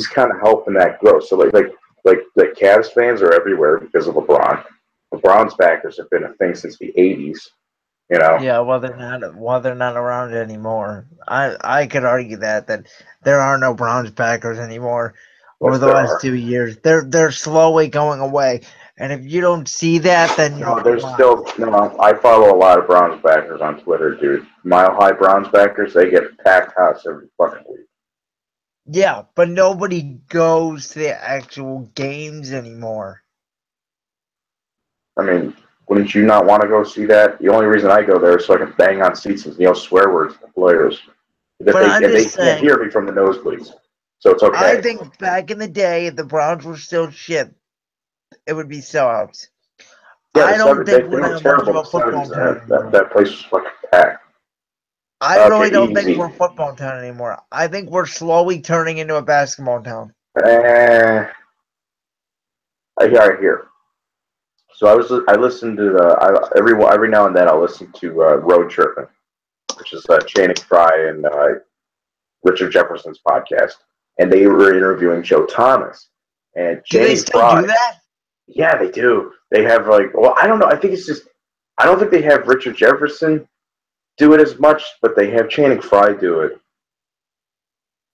kind of helping that grow. So like the Cavs fans are everywhere because of LeBron. LeBron's backers have been a thing since the 80s.
Yeah, well, they're not around anymore. I could argue that there are no Browns backers anymore over the last 2 years. They're slowly going away, and if you don't see that, then
there's still I follow a lot of Browns backers on Twitter, dude. Mile High Browns backers, they get packed house every fucking week.
Yeah, but nobody goes to the actual games anymore.
I mean, wouldn't you not want to go see that? The only reason I go there is so I can bang on seats and yell swear words to the players. They can't hear me from the nosebleeds, so it's okay.
I think back in the day, if the Browns were still shit, it would be sellouts.
Yeah,
I don't think we're much of a football town anymore.
That place was fucking packed.
I really don't think we're a football town anymore. I think we're slowly turning into a basketball town.
I hear. So I listen to every now and then I'll listen to Road Tripping, which is Channing Frye and Richard Jefferson's podcast, and they were interviewing Joe Thomas. And
do they still do that?
Yeah, they do. They have I don't know. I think it's just I don't think they have Richard Jefferson do it as much, but they have Channing Frye do it.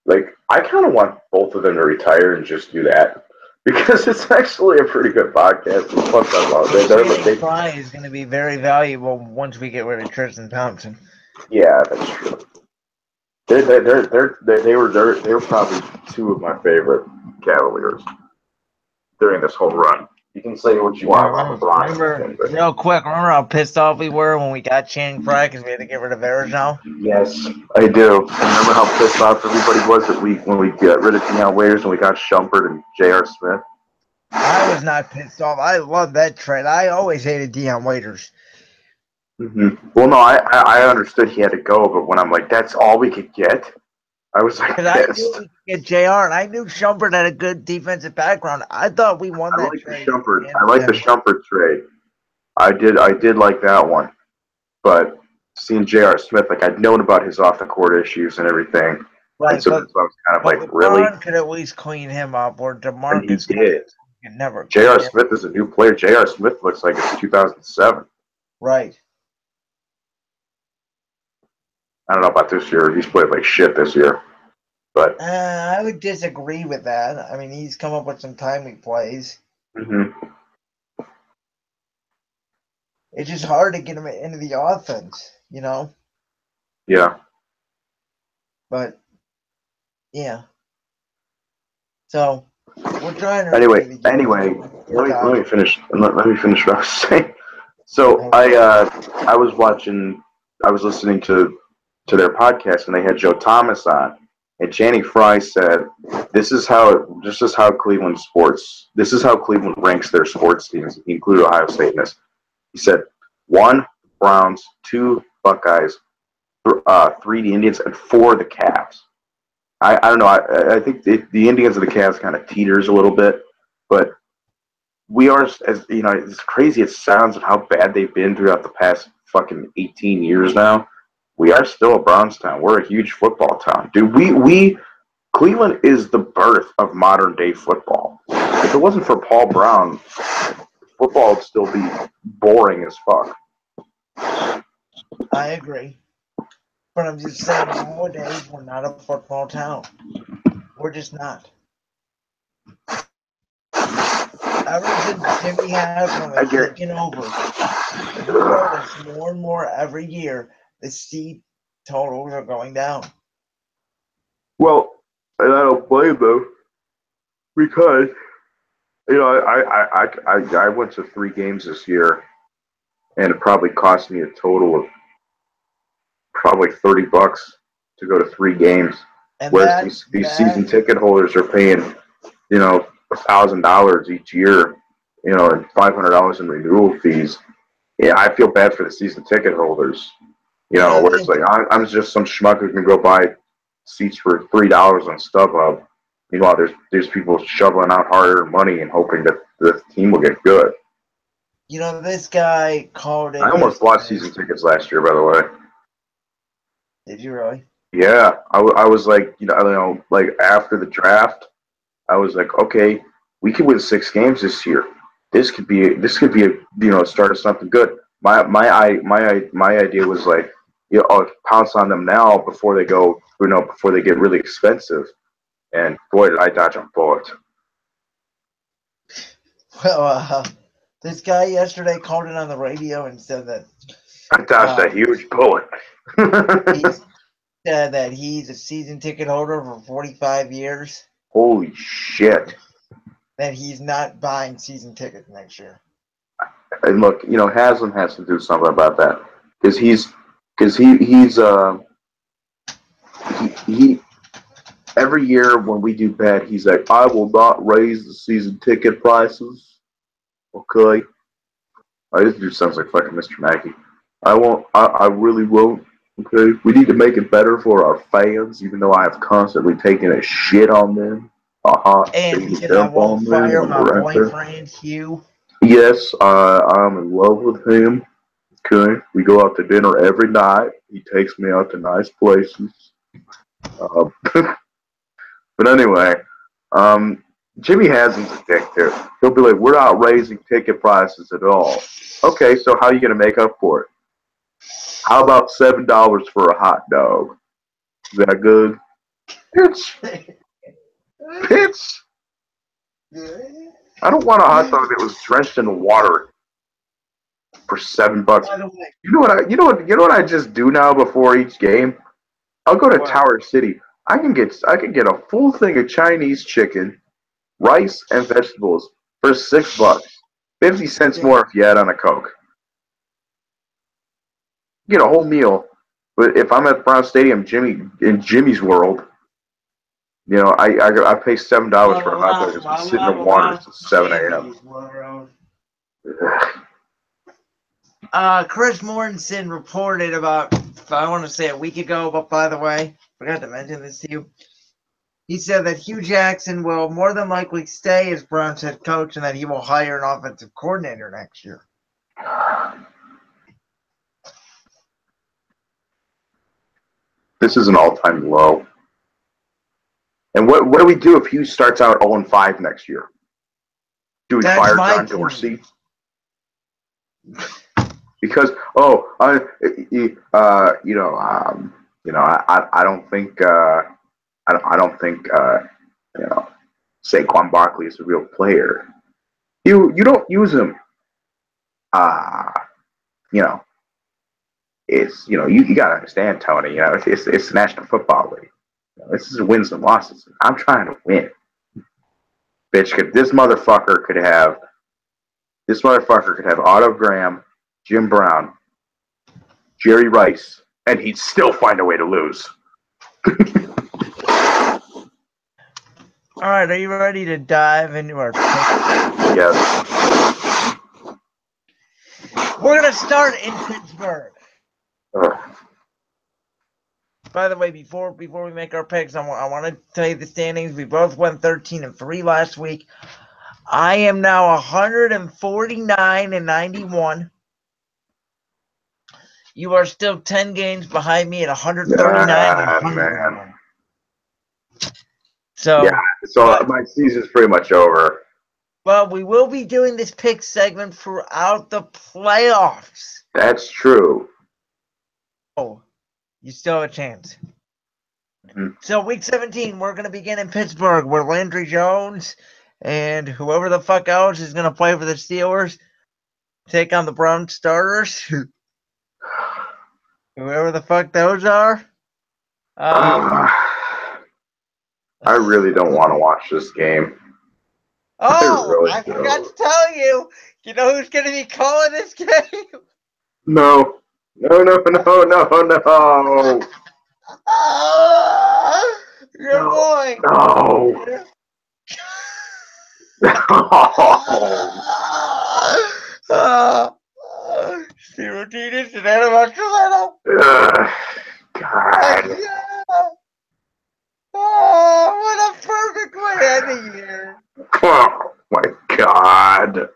Like, I kind of want both of them to retire and just do that. because it's actually a pretty good podcast. It's fun to talk about.
Channing Frye is going to be very valuable once we get rid of Tristan Thompson.
Yeah, that's true. They were probably two of my favorite Cavaliers during this whole run. You can say what you want about LeBron.
Real quick, remember how pissed off we were when we got Channing Frye because we had to get rid of Varejao?
Yes, I do. Remember how pissed off everybody was that when we got rid of Deion Waiters and we got Shumpert and J.R. Smith?
I was not pissed off. I love that trade. I always hated Deion Waiters.
Mm-hmm. Well, no, I understood he had to go, but when I'm like, that's all we could get, I was like,
I knew we could get JR, and I knew Shumpert had a good defensive background. I thought we won that trade.
I like the Shumpert trade. I did like that one, but seeing J.R. Smith, like I'd known about his off the court issues and everything,
right?
So I was kind of like,
LeBron
really?
Could at least clean him up, or DeMarcus
did.
Never.
J.R. Smith is a new player. J.R. Smith looks like it's 2007.
Right.
I don't know about this year. He's played like shit this year. But
I would disagree with that. I mean, he's come up with some timely plays.
Mm-hmm.
It's just hard to get him into the offense, you know?
Yeah.
But, yeah. So, we're trying to...
Anyway, let me finish. Let me finish what I was saying. So, okay. I was listening to their podcast, and they had Joe Thomas on. And Channing Frye said, this is how Cleveland ranks their sports teams. He included Ohio State in this. He said, 1, Browns, 2, Buckeyes, 3, the Indians, and 4, the Cavs. I don't know. I think the Indians and the Cavs kind of teeters a little bit, but we are, as you know, as crazy as it sounds of how bad they've been throughout the past fucking 18 years now. We are still a Browns town. We're a huge football town. Dude, Cleveland is the birth of modern day football. If it wasn't for Paul Brown, football would still be boring as fuck.
I agree. But I'm just saying, nowadays, we're not a football town. We're just not. Ever since Jimmy Haslam has taken over, you notice more and more every year, the seed totals are going down.
Well, and I don't blame them because, you know, I went to 3 games this year, and it probably cost me a total of probably $30 to go to 3 games. And whereas these season ticket holders are paying, you know, $1,000 each year, you know, and $500 in renewal fees. Yeah, I feel bad for the season ticket holders. You know, where it's like I'm just some schmuck who can go buy seats for $3 on StubHub. Meanwhile, there's people shoveling out hard-earned money and hoping that the team will get good.
You know, this guy called it.
I almost bought season tickets last year, by the way.
Did you really?
Yeah, I was like, you know, like after the draft, I was like, okay, we could win 6 games this year. This could be a, you know, start of something good. My idea was like, you know, I'll pounce on them now before they go, you know, before they get really expensive. And boy, did I dodge a bullet.
Well, this guy yesterday called in on the radio and said that
I dodged a huge bullet.
He said that he's a season ticket holder for 45 years.
Holy shit.
That he's not buying season tickets next year.
And look, you know, Haslam has to do something about that. Because he's every year when we do bad, he's like, I will not raise the season ticket prices. Okay. This dude sounds like fucking Mr. Mackey. I won't. I really won't. Okay. We need to make it better for our fans, even though I have constantly taken a shit on them.
And he said, I won't fire my boyfriend, Hugh.
Yes, I'm in love with him. Okay. We go out to dinner every night. He takes me out to nice places. But anyway, Jimmy Haslam's a dick too. He'll be like, we're not raising ticket prices at all. Okay, so how are you going to make up for it? How about $7 for a hot dog? Is that good? Pitch. I don't want a hot dog that was drenched in water for $7.
By the way,
You know what I just do now before each game? I'll go to
what?
Tower City. I can get a full thing of Chinese chicken, rice, and vegetables for $6. 50 cents more if you add on a Coke. You get a whole meal. But if I'm at Brown Stadium, in Jimmy's World, I pay $7 for a hot dog that's been sitting in water since 7 a.m.
Chris Mortensen reported about, I want to say a week ago, but by the way, forgot to mention this to you. He said that Hugh Jackson will more than likely stay as Browns head coach and that he will hire an offensive coordinator next year.
This is an all-time low. And what do we do if Hugh starts out 0-5 next year? Do we fire John Dorsey? Because I don't think Saquon Barkley is a real player. You don't use him. You gotta understand, Tony. It's the National Football League. This is wins and losses. I'm trying to win. Bitch, this motherfucker could have Otto Graham, Jim Brown, Jerry Rice, and he'd still find a way to lose.
All right, are you ready to dive into our picks?
Yes.
We're gonna start in Pittsburgh. By the way, before we make our picks, I want to tell you the standings. We both went 13-3 last week. I am now 149-91. You are still 10 games behind me at 139.
Man.
So
my season's pretty much over.
But we will be doing this pick segment throughout the playoffs.
That's true.
Oh, you still have a chance.
Mm-hmm.
So week 17, we're going to begin in Pittsburgh, where Landry Jones and whoever the fuck else is going to play for the Steelers take on the Browns starters. Whoever the fuck those are.
I really don't want to watch this game.
I forgot to tell you. You know who's going to be calling this game?
No. Your
boy.
No.
Steve Martinez and Adam Marcello.
God.
Oh, what a perfect way to end the year.
Oh, my God.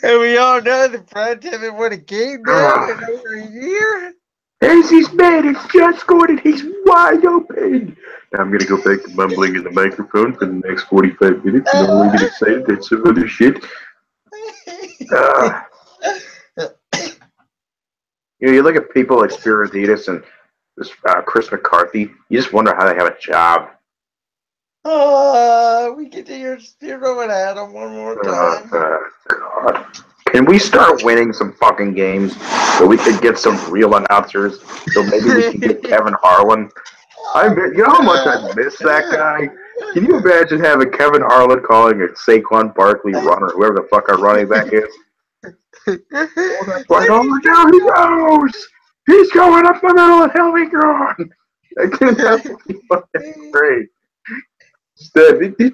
And we all know that Brad haven't won a game now in over a year.
As this man has just scored and he's wide open. Now I'm going to go back to mumbling in the microphone for the next 45 minutes and only get excited at some other shit. You look at people like Spiriditas and this Chris McCarthy, you just wonder how they have a job.
We get to hear Spiro and Adam one more time.
God. Can we start winning some fucking games so we can get some real announcers? So maybe we can get Kevin Harlan. You know how much I miss that guy? Can you imagine having Kevin Harlan calling a Saquon Barkley run or whoever the fuck our running back is? Like, oh my God, he goes! He's going up the middle of Helmy Grown! That would be fucking great.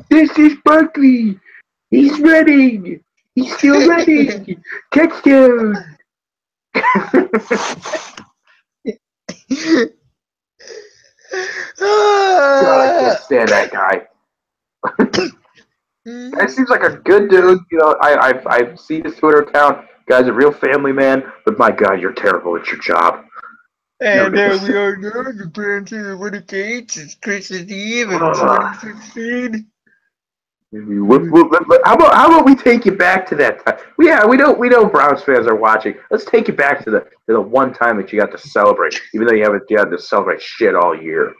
This is Barkley! He's running! He's still running! Touchdown! God, I can't stand that guy. That seems like a good dude. I've seen his Twitter account. Guy's a real family man, but my God, you're terrible at your job.
And we are now the Browns are winning games. It's Christmas Eve in 2016.
How about we take you back to that time? Yeah, we know Browns fans are watching. Let's take you back to the one time that you got to celebrate, even though you haven't had to celebrate shit all year.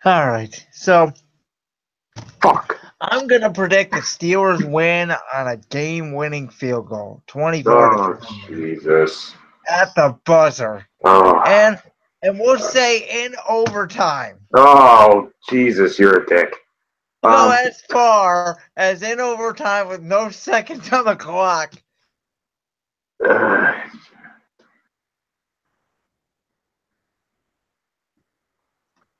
All right, so
Fuck.
I'm going to predict the Steelers win on a game-winning field goal, 24 to
Oh,
20
Jesus.
at the buzzer.
Oh.
And we'll say in overtime.
Oh, Jesus, you're a dick.
Go as far as in overtime with no seconds on the clock.
Uh,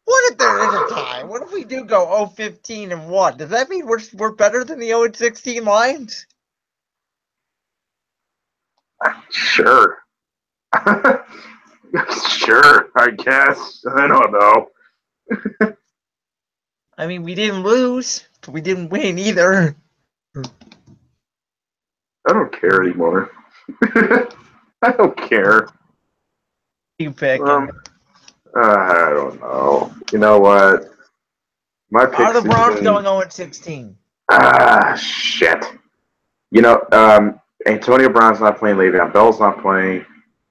What if there is a tie? What if we do go 0-15 and what? Does that mean we're better than the 0-16 Lions?
sure. Sure, I guess. I don't know.
I mean, we didn't lose, but we didn't win either.
I don't care anymore. I don't care.
You picking?
I don't know. You know what? My pick.
Are the Browns going 0-16?
Shit. You know, Antonio Brown's not playing. Le'Veon Bell's not playing.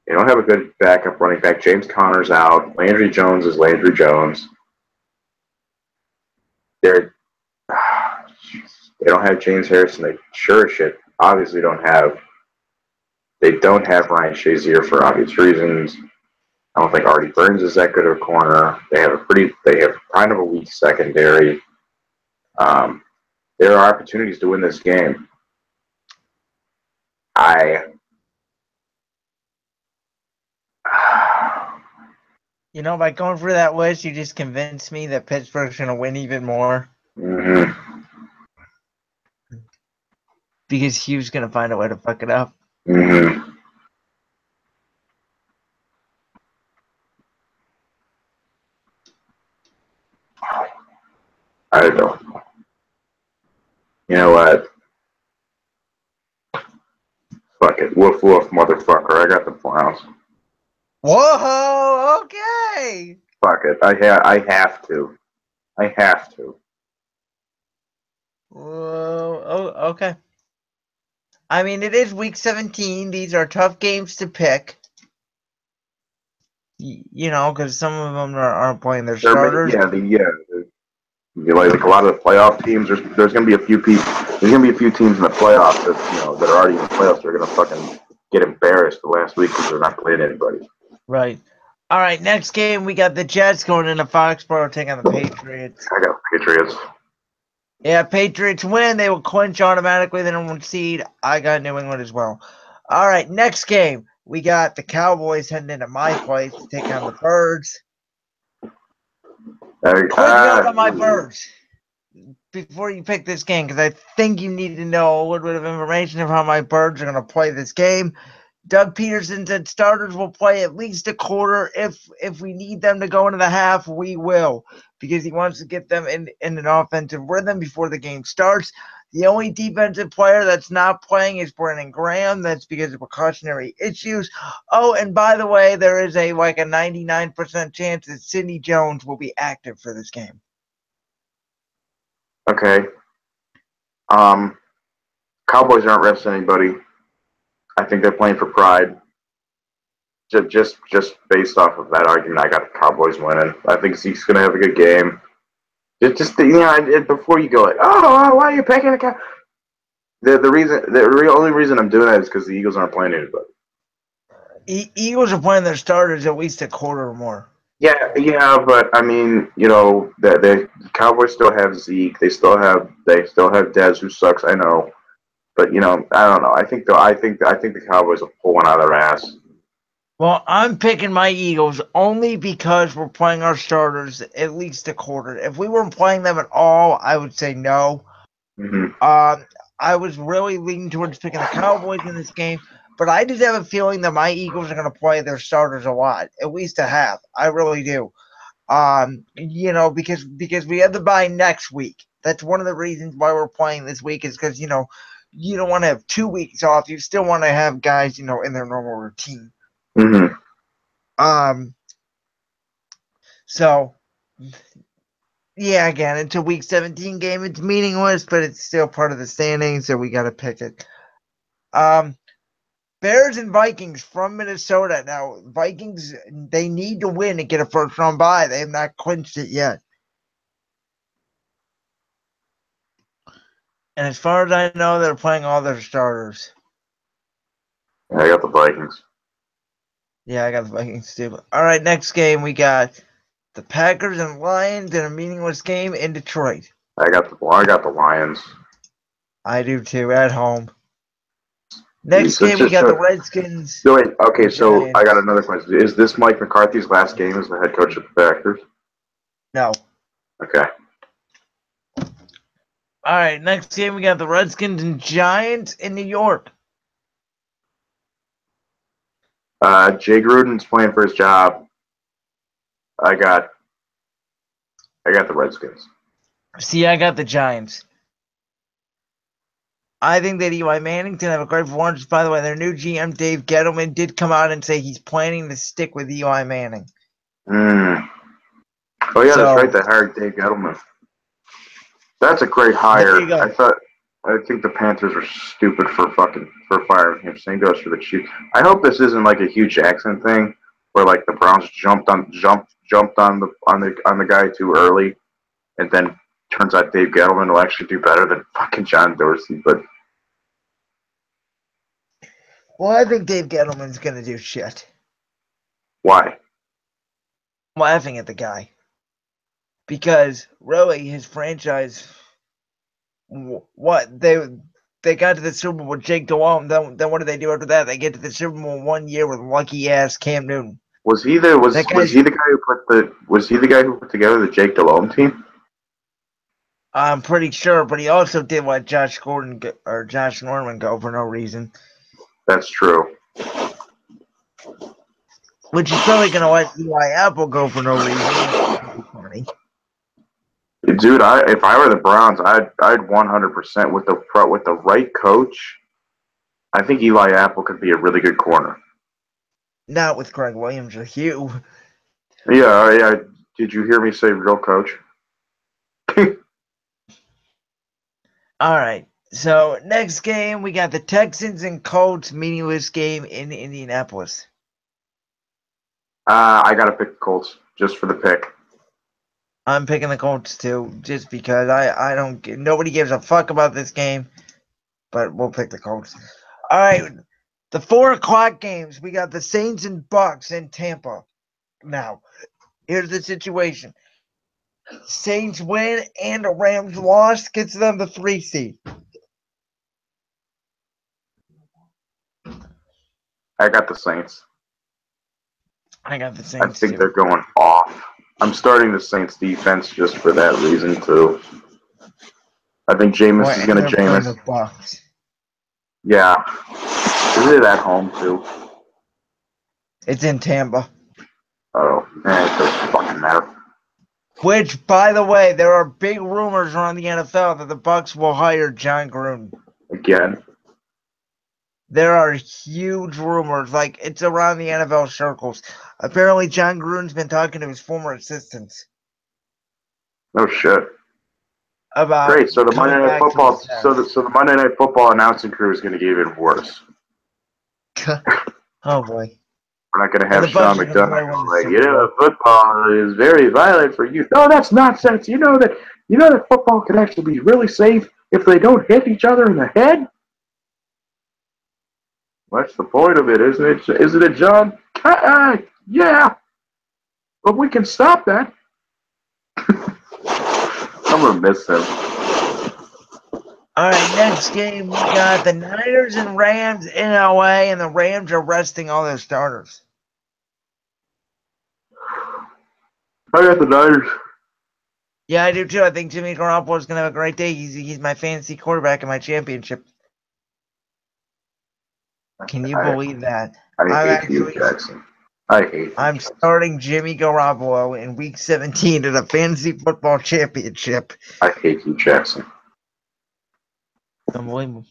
They don't have a good backup running back. James Conner's out. Landry Jones is Landry Jones. They're they don't have James Harrison. They sure as shit obviously don't have. They don't have Ryan Shazier for obvious reasons. I don't think Artie Burns is that good of a corner. They have kind of a weak secondary. There are opportunities to win this game.
You know, by going through that list, you just convinced me that Pittsburgh's going to win even more.
Mm-hmm.
Because Hugh's going to find a way to fuck it up.
Mm-hmm. I don't know. You know what? Fuck it. Woof woof, motherfucker. I got the Browns.
Whoa, okay.
Fuck it. I have to. I have to.
Whoa, oh, okay. I mean, it is week 17. These are tough games to pick. You know, because some of them aren't playing their starters.
Like a lot of the playoff teams, there's gonna be a few people. There's gonna be a few teams in the playoffs that are already in the playoffs. They're gonna fucking get embarrassed the last week because they're not playing anybody.
Right. All right. Next game, we got the Jets going into Foxborough taking on the Patriots.
I got Patriots.
Yeah, Patriots win. They will clinch automatically the number 1 seed. I got New England as well. All right. Next game, we got the Cowboys heading into my place to take on the Birds. Quick note on my Birds before you pick this game, because I think you need to know a little bit of information of how my Birds are going to play this game. Doug Peterson said starters will play at least a quarter. If we need them to go into the half, we will, because he wants to get them in an offensive rhythm before the game starts. The only defensive player that's not playing is Brandon Graham. That's because of precautionary issues. Oh, and by the way, there is a 99% chance that Sidney Jones will be active for this game.
Okay. Cowboys aren't resting anybody. I think they're playing for pride. Just based off of that argument, I got the Cowboys winning. I think Zeke's gonna have a good game. Before you go like, oh, why are you picking the Cow? The only reason I'm doing that is because the Eagles aren't playing anybody.
Eagles are playing their starters at least a quarter or more.
Yeah, but I mean, the Cowboys still have Zeke. They still have Dez, who sucks. I know, but I don't know. I think the Cowboys will pull one out of their ass.
Well, I'm picking my Eagles only because we're playing our starters at least a quarter. If we weren't playing them at all, I would say no.
Mm-hmm.
I was really leaning towards picking the Cowboys in this game, but I just have a feeling that my Eagles are going to play their starters a lot, at least a half. I really do. Because we have the bye next week. That's one of the reasons why we're playing this week is because, you don't want to have 2 weeks off. You still want to have guys, in their normal routine.
Mm-hmm.
So, yeah, again, it's a week 17 game. It's meaningless, but it's still part of the standings, so we got to pick it. Bears and Vikings from Minnesota. Now, Vikings, they need to win to get a first round bye. They have not clinched it yet. And as far as I know, they're playing all their starters.
Yeah, I got the Vikings.
Yeah, I got the Vikings too. All right, next game we got the Packers and Lions in a meaningless game in Detroit.
I got the Lions.
I do too, at home. Next game we got the Redskins.
So wait, okay, so I got
Giants.
another question. Is this Mike McCarthy's last game as the head coach of the Packers?
No.
Okay.
All right, next game we got the Redskins and Giants in New York.
Jay Gruden's playing for his job. I got the Redskins.
See, I got the Giants. I think that Eli Manning can have a great performance. By the way, their new GM, Dave Gettleman, did come out and say he's planning to stick with Eli Manning.
Oh, yeah, that's right. They hired Dave Gettleman. That's a great hire. I think the Panthers were stupid for firing him. Same goes for the Chiefs. I hope this isn't like a Hugh Jackson thing where like the Browns jumped on the guy too early, and then turns out Dave Gettleman will actually do better than fucking John Dorsey. But
well, I think Dave Gettleman's gonna do shit.
Why?
I'm laughing at the guy because really his franchise. What they got to the Super Bowl with Jake Delhomme. Then what did they do after that? They get to the Super Bowl 1 year with lucky ass Cam Newton.
Was he the guy who put together the Jake Delhomme team?
I'm pretty sure, but he also did let Josh Norman go for no reason.
That's true.
Which is probably gonna let Eli Apple go for no reason.
Dude, if I were the Browns, I'd 100% with the right coach. I think Eli Apple could be a really good corner.
Not with Craig Williams or Hugh.
Yeah. Did you hear me say real coach?
All right. So next game, we got the Texans and Colts meaningless game in Indianapolis.
I gotta pick the Colts just for the pick.
I'm picking the Colts too, just because I don't. Nobody gives a fuck about this game, but we'll pick the Colts. All right, the 4:00 games. We got the Saints and Bucks in Tampa. Now, here's the situation: Saints win and the Rams loss gets them the 3 seed.
I got the Saints.
I got the Saints.
I think they're going off. I'm starting the Saints defense just for that reason too. I think Jameis is going to Jameis. Yeah. Is it at home too?
It's in Tampa.
Oh, it doesn't fucking matter.
Which, by the way, there are big rumors around the NFL that the Bucks will hire John Gruden.
Again?
There are huge rumors, like it's around the NFL circles. Apparently, John Gruden's been talking to his former assistants.
No shit.
About
great. So the Monday Night Football, the Monday Night Football announcing crew is going to get even worse.
Oh boy.
We're not going to have Sean McDonough like, football is very violent for youth. No, that's nonsense. You know that football can actually be really safe if they don't hit each other in the head. That's the point of it, isn't it? Isn't it, John? Yeah, but we can stop that. I'm gonna miss him.
All right, next game we got the Niners and Rams in LA, and the Rams are resting all their starters.
I got the Niners.
Yeah, I do too. I think Jimmy Garoppolo is gonna have a great day. He's my fantasy quarterback in my championship. Can you believe that?
I hate you, Jackson. I hate you.
I'm starting Jimmy Garoppolo in Week 17 at a fantasy football championship.
I hate you, Jackson.
Unbelievable.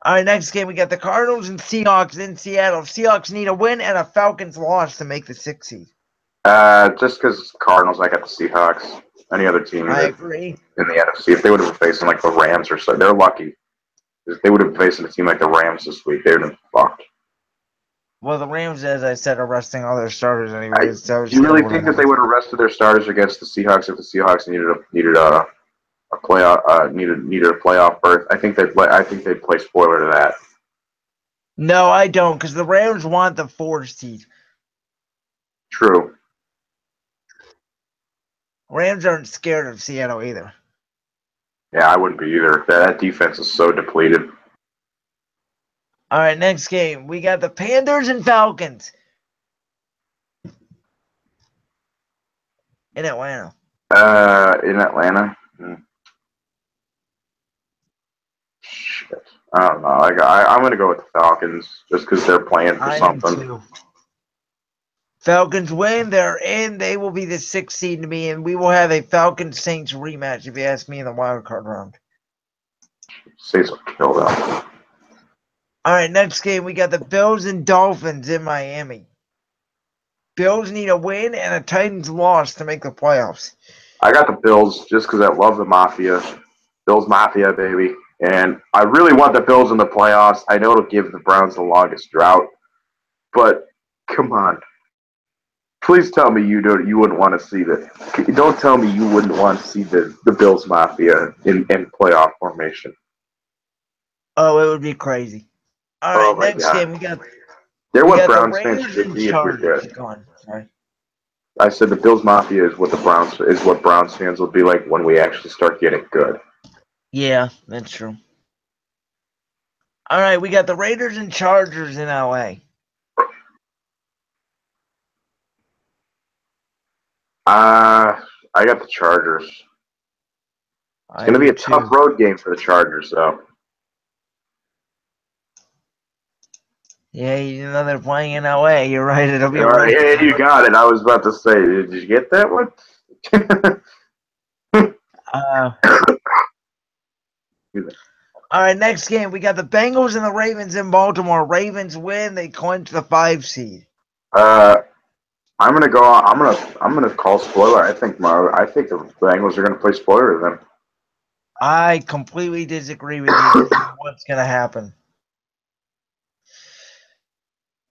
All right, next game we got the Cardinals and Seahawks in Seattle. Seahawks need a win and a Falcons loss to make the 6th seed.
Just because Cardinals, I got the Seahawks. Any other team
I agree.
In the NFC, if they would have been facing like the Rams or so, they're lucky. If they would have been facing a team like the Rams this week, they would have been fucked.
Well, the Rams, as I said, are resting all their starters anyways.
Do you really think that they would have rested their starters against the Seahawks if the Seahawks needed a playoff needed a playoff berth. I think they'd play spoiler to that.
No, I don't, because the Rams want the 4 seed.
True.
Rams aren't scared of Seattle either.
Yeah, I wouldn't be either. That defense is so depleted.
All right, next game. We got the Panthers and Falcons in Atlanta.
In Atlanta. Shit. I don't know. I'm gonna go with the Falcons just because they're playing for something.
Too. Falcons win. They're in. They will be the 6th seed to me, and we will have a Falcons Saints rematch if you ask me in the wild card round.
Saints will kill them.
All right, next game we got the Bills and Dolphins in Miami. Bills need a win and a Titans loss to make the playoffs.
I got the Bills just because I love the Mafia. Bills Mafia, baby. And I really want the Bills in the playoffs. I know it'll give the Browns the longest drought. But, come on. Please tell me you wouldn't want to see the... Don't tell me you wouldn't want to see the Bills Mafia in playoff formation.
Oh, it would be crazy. All right, next game we got...
They're what Browns fans should be if we did.
Sorry.
I said the Bills Mafia is what Browns fans will be like when we actually start getting good.
Yeah, that's true. All right, we got the Raiders and Chargers in LA.
I got the Chargers. It's going to be a tough road game for the Chargers, though.
Yeah, you know they're playing in LA. You're right. It'll be
all right. Yeah, you got it. I was about to say, did you get that one?
All right, next game we got the Bengals and the Ravens in Baltimore. Ravens win. They clinch the 5 seed.
I'm gonna call spoiler. I think the Bengals are gonna play spoiler to them.
I completely disagree with you. What's gonna happen?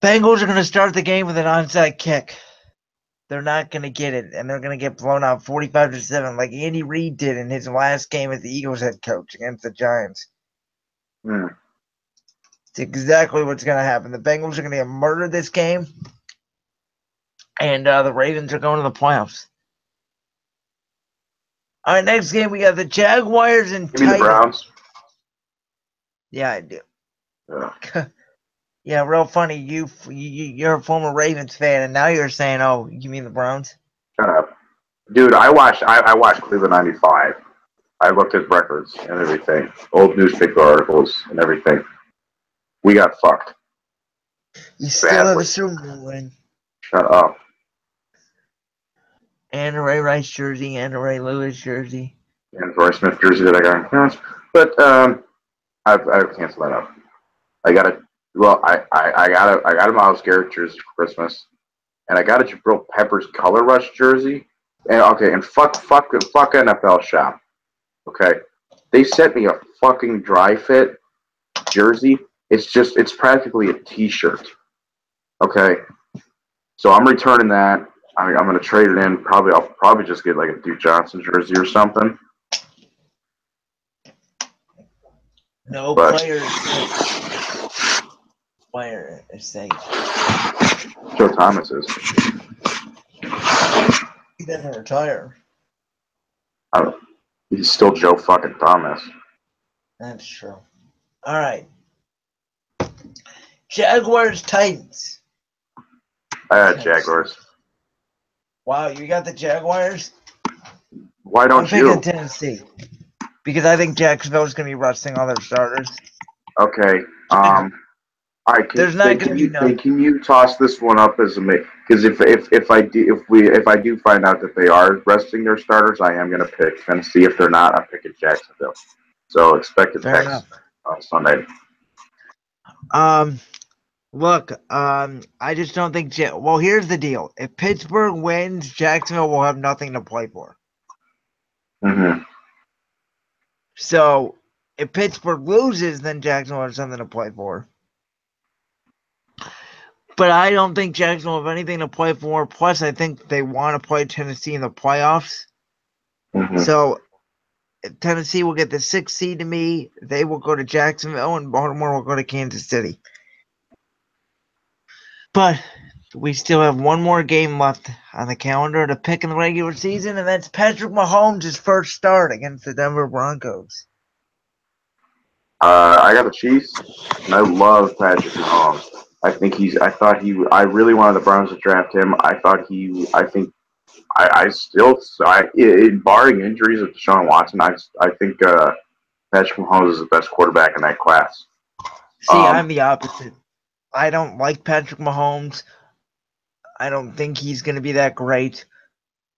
Bengals are gonna start the game with an onside kick. They're not gonna get it, and they're gonna get blown out 45-7, like Andy Reid did in his last game as the Eagles head coach against the Giants. It's exactly what's gonna happen. The Bengals are gonna murder this game. And the Ravens are going to the playoffs. All right, next game we got the Jaguars and Titans.
You mean the Browns?
Yeah, I do.
Yeah.
Yeah, real funny. You're a former Ravens fan, and now you're saying, "Oh, you mean the Browns?"
Shut up, dude. I watched Cleveland '95. I looked at records and everything, old newspaper articles and everything. We got fucked.
You still have a Super Bowl win.
Shut up.
And a Ray Rice jersey, and a Ray Lewis jersey,
and Roy Smith jersey that I got in clearance. But I've canceled that up. I got a Myles Garrett jersey for Christmas, and I got a Jabril Peppers Color Rush jersey. And fuck NFL Shop. Okay, they sent me a fucking dry fit jersey. It's practically a t-shirt. Okay, so I'm returning that. I'm going to trade it in. I'll probably just get like a Duke Johnson jersey or something.
No players. Player is safe.
Joe Thomas is.
He doesn't retire.
He's still Joe fucking Thomas.
That's true. All right. Jaguars Titans.
I had Jaguars.
Wow, you got the Jaguars?
Why don't
you?
I'm
picking Tennessee. Because I think Jacksonville's going to be resting all their starters.
Okay. All right.
There's not going to be none.
Can you toss this one up as a make? Because if I do find out that they are resting their starters, I am going to pick Tennessee. If they're not, I'm picking Jacksonville. So expected picks on Sunday.
Look, I just don't think. Well, here's the deal: if Pittsburgh wins, Jacksonville will have nothing to play for.
Mm-hmm.
So, if Pittsburgh loses, then Jacksonville has something to play for. But I don't think Jacksonville have anything to play for. Plus, I think they want to play Tennessee in the playoffs.
Mm-hmm.
So, Tennessee will get the 6th seed to me. They will go to Jacksonville, and Baltimore will go to Kansas City. But we still have one more game left on the calendar to pick in the regular season, and that's Patrick Mahomes' first start against the Denver Broncos.
I got the Chiefs, and I love Patrick Mahomes. I really wanted the Browns to draft him. Barring injuries of Deshaun Watson, I think Patrick Mahomes is the best quarterback in that class.
See, I'm the opposite. I don't like Patrick Mahomes. I don't think he's going to be that great.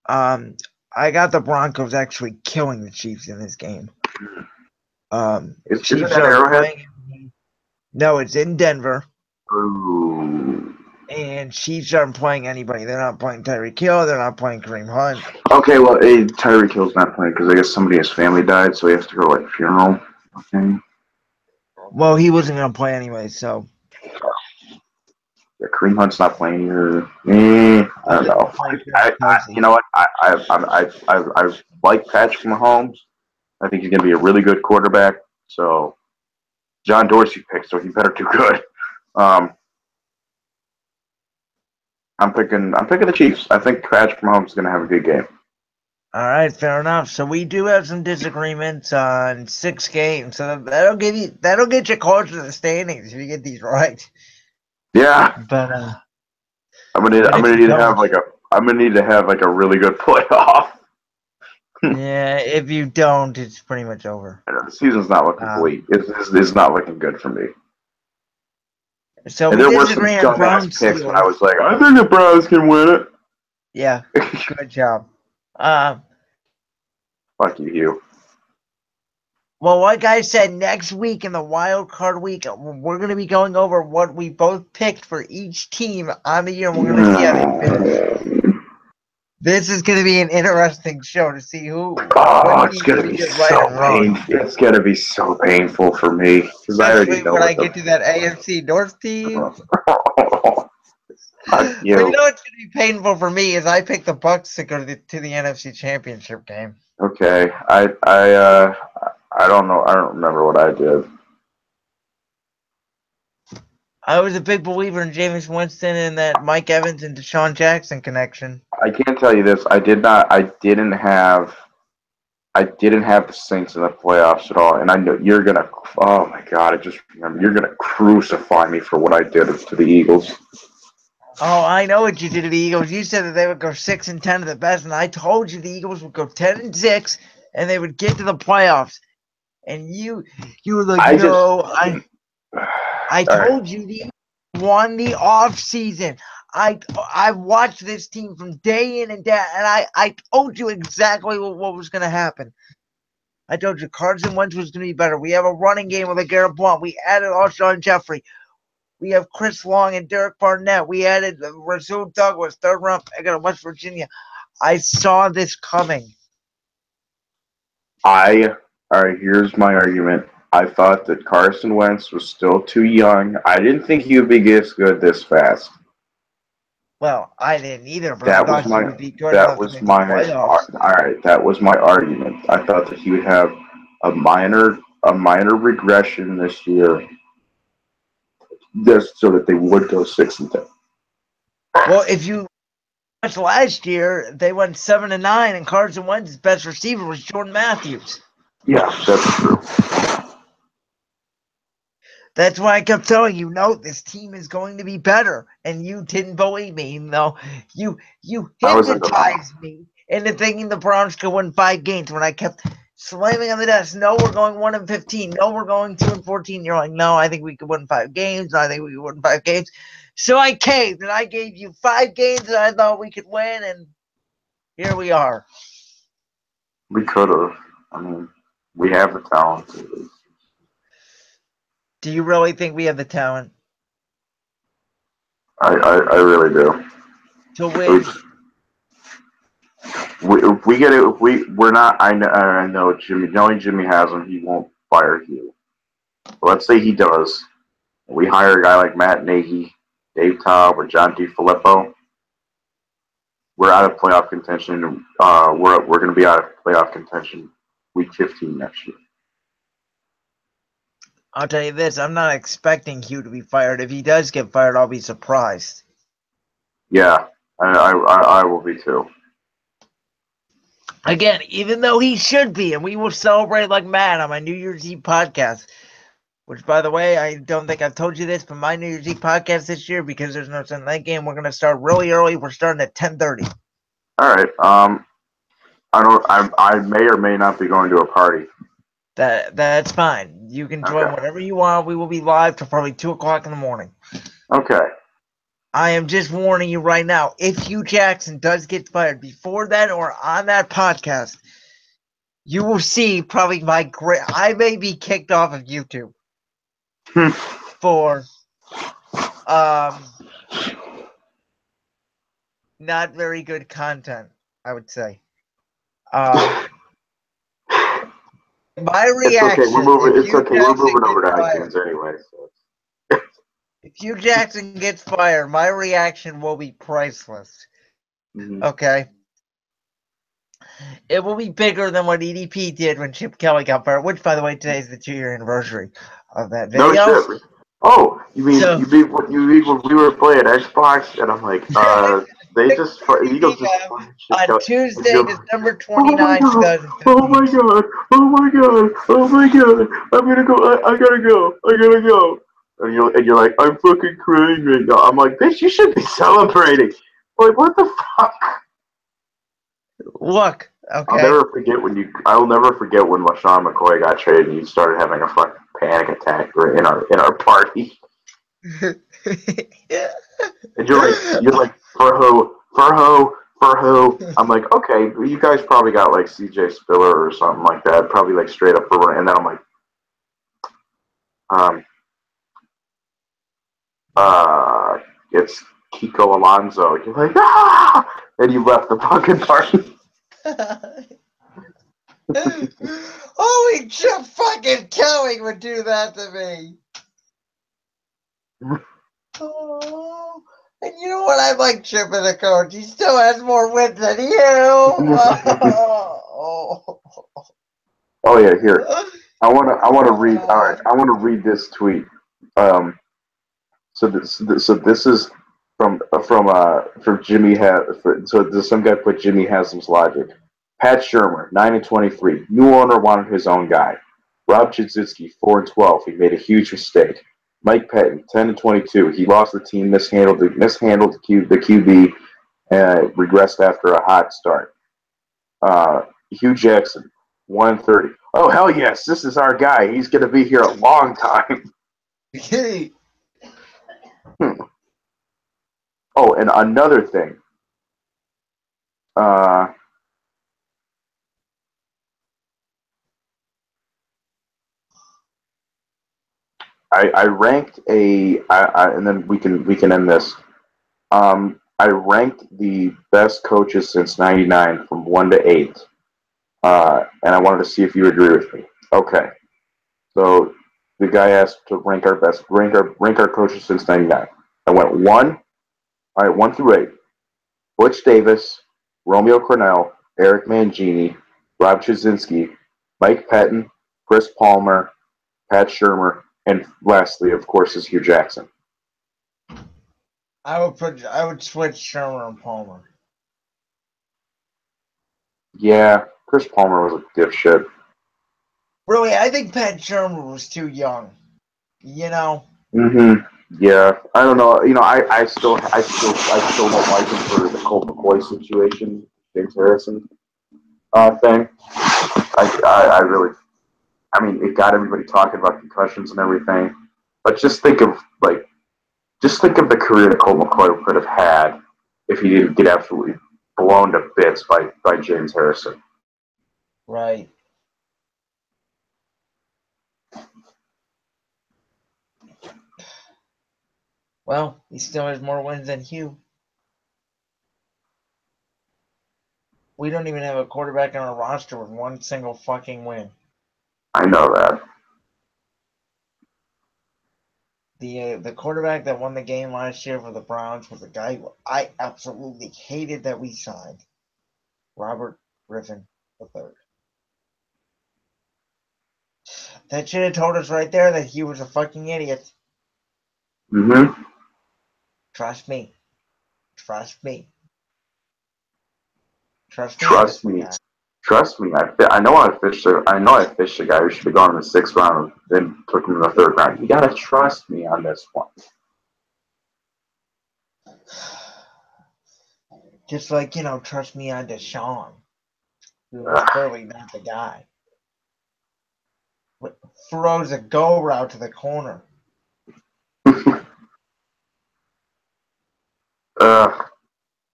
I got the Broncos actually killing the Chiefs in this game.
Is it at Arrowhead?
No, it's in Denver.
Ooh.
And Chiefs aren't playing anybody. They're not playing Tyreek Hill. They're not playing Kareem Hunt.
Okay, well, Tyreek Hill's not playing because I guess somebody his family died, so he has to go to funeral. Okay.
Well, he wasn't going to play anyway, so.
Yeah, Kareem Hunt's not playing either. I don't know. You know what? I like Patrick Mahomes. I think he's going to be a really good quarterback. So, John Dorsey picked, so he better do good. I'm picking the Chiefs. I think Patrick Mahomes is going to have a good game.
All right, fair enough. So we do have some disagreements on 6 games. So that'll get you closer to the standings if you get these right.
Yeah.
But
I'm gonna need to have like a really good playoff.
Yeah, if you don't, it's pretty much over.
The season's not looking bleak. It's not looking good for me.
So
and
we
there were some
disagree on
dumbass picks when I was like, I think the Browns can win it.
Yeah, good job.
Fuck you, Hugh.
Well, like I said, next week in the wild card week, we're going to be going over what we both picked for each team on the year, and we're going to see how they finish. This is going to be an interesting show to see who.
Oh, it's going to be so painful. It's going to be so painful for me because I already know.
When I get to that AFC North team.
You
know what's going to be painful for me is I picked the Bucks to go to the NFC Championship game.
Okay, I don't know. I don't remember what I did.
I was a big believer in Jameis Winston and that Mike Evans and Deshaun Jackson connection.
I can't tell you this. I didn't have the Saints in the playoffs at all. And I know you're gonna. Oh my God! I just remember you're gonna crucify me for what I did to the Eagles.
Oh, I know what you did to the Eagles. You said that they would go 6-10 at the best, and I told you the Eagles would go 10-6, and they would get to the playoffs. And you were like, I told you the Eagles won the off season. I watched this team from day in and day out, and I told you exactly what was going to happen. I told you Carson Wentz was going to be better. We have a running game with a Garrett Blount. We added Alshon Jeffrey. We have Chris Long and Derek Barnett. We added Rasul Douglas, 3rd round pick out of West Virginia. I saw this coming.
Here's my argument. I thought that Carson Wentz was still too young. I didn't think he would be this good this fast.
Well, I didn't either, but
that
I thought he would be good enough to make the playoffs.
All right, that was my argument. I thought that he would have a minor regression this year, just so that they would go 6-10.
Well, if you watch last year, they went 7-9, and Carson Wentz's best receiver was Jordan Matthews.
Yeah, that's true.
That's why I kept telling you, no, this team is going to be better, and you didn't believe me. No, you hypnotized me into thinking the Browns could win 5 games when I kept slamming on the desk. No, we're going 1-15. No, we're going 2-14. You're like, no, I think we could win 5 games. I think we could win 5 games. So I caved, and I gave you 5 games that I thought we could win, and here we are.
We could have. I mean, we have the talent.
Do you really think we have the talent?
I really do.
To win.
If we get it, we're not. I know Jimmy. Knowing Jimmy has him, he won't fire Hugh. But let's say he does. We hire a guy like Matt Nagy, Dave Taub, or John DeFilippo. We're out of playoff contention. We're going to be out of playoff contention week 15 next year.
I'll tell you this, I'm not expecting Hugh to be fired. If he does get fired, I'll be surprised.
Yeah, I will be too.
Again, even though he should be, and we will celebrate like mad on my New Year's Eve podcast. Which, by the way, I don't think I've told you this, but my New Year's Eve podcast this year, because there's no Sunday night game, we're going to start really early. We're starting at 10:30.
All right. I may or may not be going to a party.
That's fine. You can join whatever you want. We will be live till probably 2 o'clock in the morning.
Okay.
I am just warning you right now. If Hugh Jackson does get fired before that or on that podcast, you will see probably I may be kicked off of YouTube for not very good content, I would say. My reaction.
It's okay. We're moving. It's okay. We're moving over to iTunes anyway. So.
If Hugh Jackson gets fired, my reaction will be priceless.
Mm-hmm.
Okay. It will be bigger than what EDP did when Chip Kelly got fired. Which, by the way, today is the 2-year anniversary of that video.
No shit. Oh, you mean when we were playing Xbox, and I'm like, they just Eagles just
on Tuesday, December 29th, 2015.
Oh my god! Oh my god! Oh my god! I'm gonna go! I gotta go! I gotta go! And you're like, I'm fucking crying right now. I'm like, bitch, you should be celebrating. Like, what the fuck?
Look, okay.
I'll never forget when LaShawn McCoy got traded and you started having a fucking panic attack in our party. And you're like, for who? I'm like, okay, you guys probably got like CJ Spiller or something like that, probably like straight up for. And then I'm like, it's Kiko Alonso. You're like, ah! And you left the fucking party.
Holy Chip fucking Kelly would do that to me. Oh, and you know what? I like Chip as a coach. He still has more wins than you.
Oh yeah, here. I want to read. All right, I want to read this tweet. So this is from Jimmy so some guy put Jimmy Haslam's logic. Pat Shurmur, 9-23. New owner wanted his own guy. Rob Chudzinski, 4-12. He made a huge mistake. Mike Pettin, 10-22. He lost the team, mishandled the QB, and regressed after a hot start. Hugh Jackson, 1-30. Oh hell yes, this is our guy. He's gonna be here a long time. Oh, and another thing. I ranked and then we can end this. I ranked the best coaches since '99 from 1 to 8, and I wanted to see if you agree with me. Okay, so the guy asked to rank our coaches since '99. I went 1. All right, 1 through 8. Butch Davis, Romeo Crennel, Eric Mangini, Rob Chudzinski, Mike Pettin, Chris Palmer, Pat Shurmur, and lastly, of course, is Hugh Jackson.
I would switch Shurmur and Palmer.
Yeah, Chris Palmer was a dipshit.
Really, I think Pat Shurmur was too young. You know.
Mm-hmm. Yeah, I don't know. You know, I still don't like him for the Colt McCoy situation, James Harrison thing. I really, I mean, it got everybody talking about concussions and everything. But just think of the career that Colt McCoy could have had if he didn't get absolutely blown to bits by James Harrison.
Right. Well, he still has more wins than Hugh. We don't even have a quarterback on our roster with one single fucking win.
I know that.
The quarterback that won the game last year for the Browns was a guy who I absolutely hated that we signed. Robert Griffin III. That should have told us right there that he was a fucking idiot.
Mm-hmm.
Trust me. Trust me. Trust me.
Trust me. Trust me. I know I fished a guy who should have gone in the 6th round, then took him in the 3rd round. You gotta trust me on this one.
Just like, trust me on Deshaun, who was clearly not the guy. Throws a go route to the corner.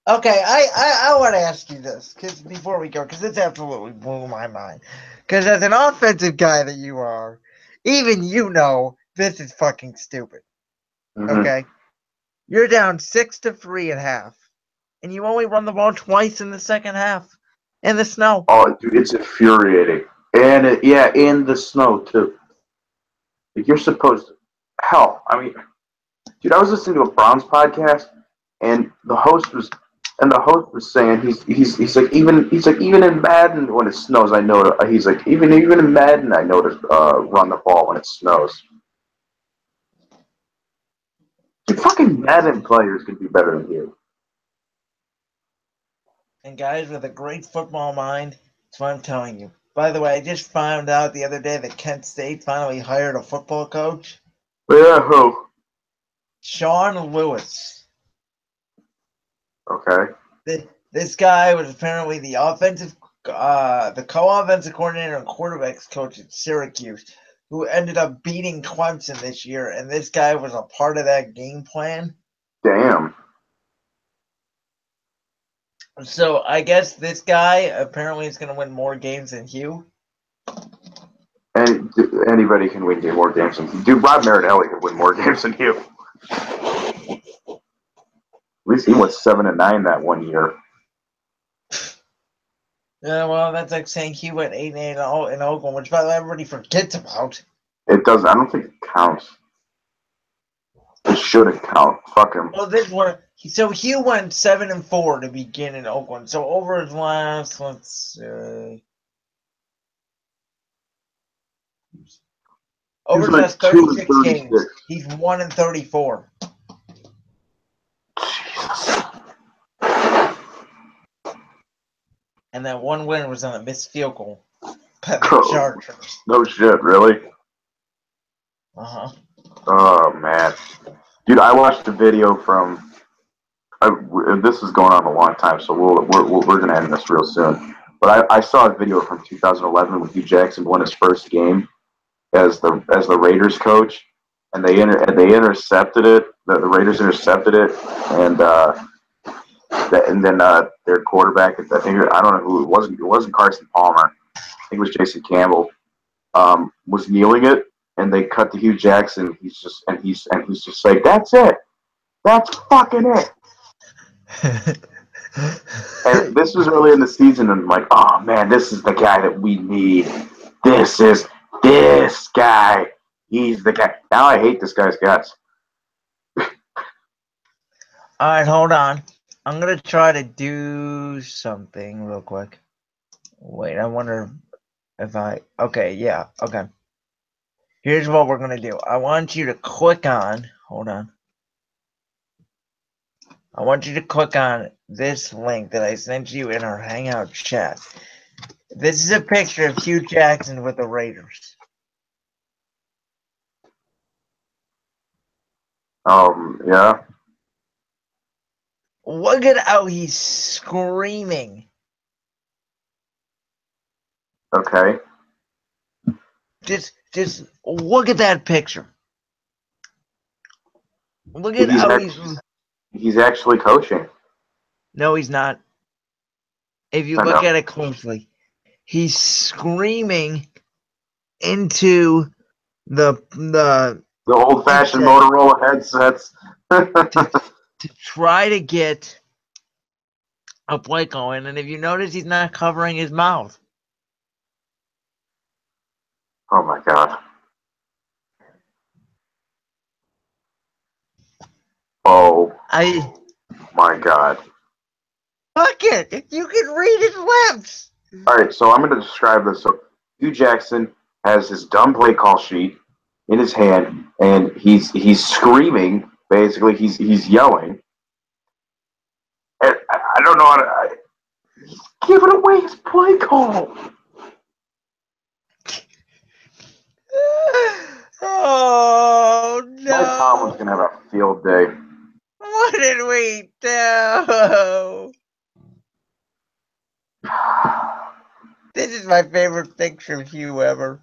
Okay, I want to ask you this before we go, because it's absolutely blew my mind. Because as an offensive guy that you are, even this is fucking stupid.
Mm-hmm.
Okay, you're down 6-3 at half, and you only run the ball twice in the second half, in the snow.
Oh, dude, it's infuriating, and in the snow too. You're supposed to. Hell, I mean, dude, I was listening to a Browns podcast, and the host was saying he's like even in Madden when it snows I know to, he's like even in Madden I know to run the ball when it snows. Dude, fucking Madden players could be better than you.
And guys with a great football mind, that's what I'm telling you. By the way, I just found out the other day that Kent State finally hired a football coach.
Yeah, who?
Sean Lewis.
Okay.
This guy was apparently the co-offensive coordinator and quarterbacks coach at Syracuse, who ended up beating Clemson this year, and this guy was a part of that game plan.
Damn.
So I guess this guy apparently is going to win more games than Hugh.
And anybody can win more games than you. Dude, Rod Marinelli can win more games than you. At least he went 7-9 that one year.
Yeah, well, that's like saying Hugh went 8-8 in Oakland, which by the way everybody forgets about.
It doesn't. I don't think it counts. It shouldn't count. Fuck him.
Well, this one. So Hugh went 7-4 to begin in Oakland. So over his last, let's see, over his last 36 games, he's 1-34.
Jesus.
And that one win was on a missed field goal by the Chargers.
No shit, really?
Uh-huh.
Oh, man. Dude, I watched a video from... this is going on a long time, so we're going to end this real soon. But I saw a video from 2011 when Hugh Jackson won his first game as the Raiders coach, and they intercepted it. The Raiders intercepted it, and then their quarterback, I don't know who it wasn't. It wasn't Carson Palmer. I think it was Jason Campbell. Was kneeling it, and they cut to Hugh Jackson. He's just like, "That's it. That's fucking it." And this was early in the season, and I'm like, "Oh man, this is the guy that we need. This is this guy. He's the guy." Now I hate this guy's guts.
All right, hold on. I'm gonna try to do something real quick. Wait, I wonder if I. Okay, yeah, okay. Here's what we're gonna do. I want you to click on. Hold on. I want you to click on this link that I sent you in our Hangout chat. This is a picture of Hugh Jackson with the Raiders.
Yeah.
Look at how he's screaming.
Okay.
Just look at that picture. Look at how
he's actually coaching.
No, he's not. If you look at it closely, he's screaming into the
old-fashioned Motorola headsets
to try to get a play going. And if you notice, he's not covering his mouth.
Oh my god. Oh my god.
Fuck it! You can read his lips!
Alright, so I'm going to describe this. So, Hugh Jackson has his dumb play call sheet in his hand, and he's screaming. Basically, he's yelling. And I don't know how to. He's giving away his play call.
Oh no!
Mike Tomlin's gonna have a field day.
What did we do? This is my favorite picture of you ever.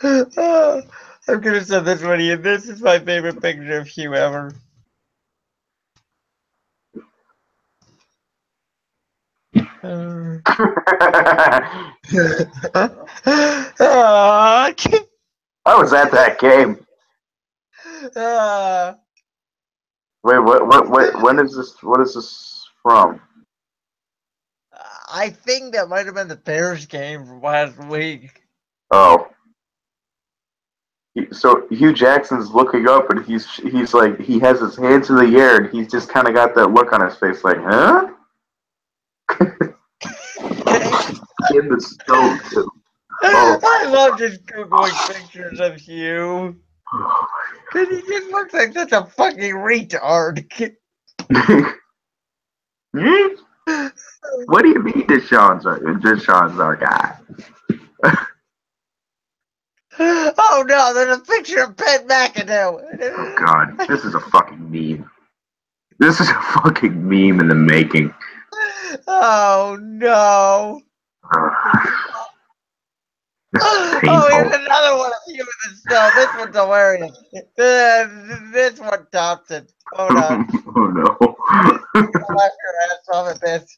I'm gonna send this one to you. This is my favorite picture of you ever.
I was at that game. Wait, what? When is this? What is this from?
I think that might have been the Bears game from last week.
Oh. So Hugh Jackson's looking up, and he's like, he has his hands in the air, and he's just kind of got that look on his face, like, huh? In the stove too. Oh.
I love just googling pictures of you. Cause he just looks like such a fucking retard.
What do you mean Deshaun's our guy?
Oh no, there's a picture of Ben McAdoo.
Oh god, this is a fucking meme. This is a fucking meme in the making.
Oh no.
This is
Oh,
painful.
here's another one of you in the snow. This one's hilarious. This one tops it. Hold on.
Oh no.
Laugh your ass off at this.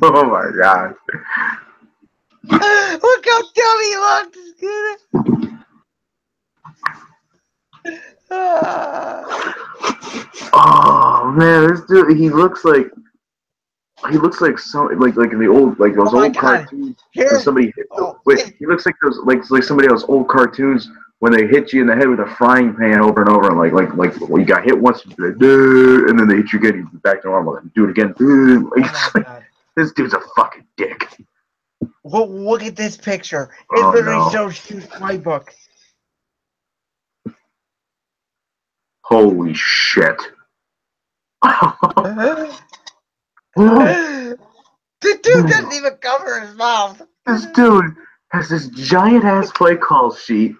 Oh my god.
Look how dumb he looks.
Oh man, this dude, he looks like so like in the old, like those old cartoons where somebody hit, he looks like those like somebody of those old cartoons when they hit you in the head with a frying pan over and over, and like well, you got hit once, and then they hit you again, you back to normal, and do it again. This dude's a fucking dick.
Well, look at this picture. It literally shows Stu's playbook.
Holy shit.
The dude doesn't even cover his mouth.
This dude has this giant ass play call sheet,